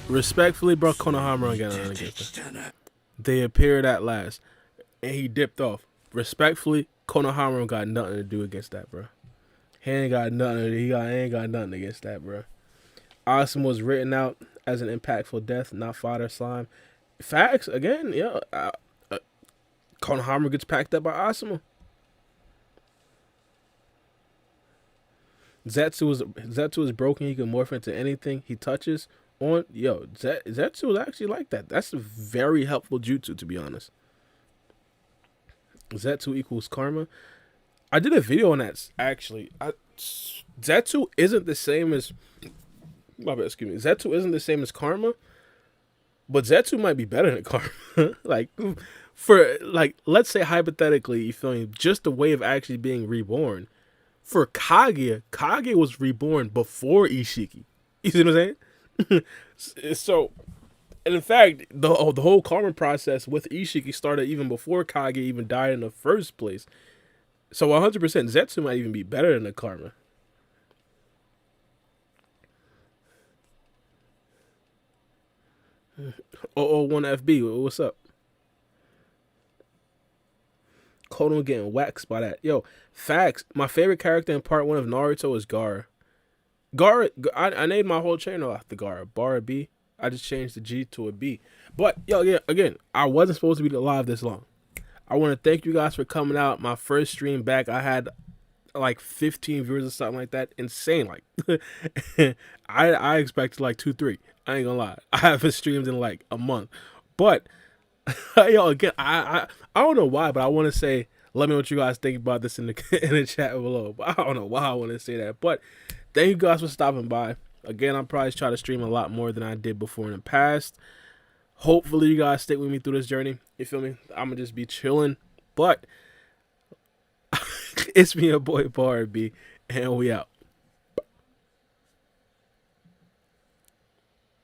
respectfully, bro, Konohamaru got nothing against it. They appeared at last, and he dipped off. Respectfully, Konohamaru got nothing to do against that, bro. He ain't got nothing. He ain't got nothing against that, bro. Awesome was written out as an impactful death, not fodder slime. Facts again, yeah. Konohamaru gets packed up by Asuma. Zetsu is broken. He can morph into anything he touches. Zetsu is actually like that. That's a very helpful jutsu, to be honest. Zetsu equals karma. I did a video on that actually. Zetsu isn't the same as Zetsu isn't the same as karma, but Zetsu might be better than karma. Let's say hypothetically, you feel me? Just the way of actually being reborn. For Kage was reborn before Ishiki. You see what I'm saying? So, and in fact, the whole karma process with Ishiki started even before Kage even died in the first place. So 100% Zetsu might even be better than the karma. One FB, what's up? Kono getting waxed by that. Yo, facts. My favorite character in part 1 of Naruto is Gaara. I named my whole channel after Gaara. Bar B. I just changed the G to a B. But, yo, yeah, again, I wasn't supposed to be live this long. I want to thank you guys for coming out. My first stream back, I had like 15 viewers or something like that. Insane. Like, I expected like 2-3. I ain't gonna lie. I haven't streamed in like a month. But, yo, again, I don't know why, but I want to say, let me know what you guys think about this in the chat below. But I don't know why I want to say that. But thank you guys for stopping by. Again, I'll probably try to stream a lot more than I did before in the past. Hopefully, you guys stick with me through this journey. You feel me? I'm going to just be chilling. But it's me, your boy, Bar B, and we out.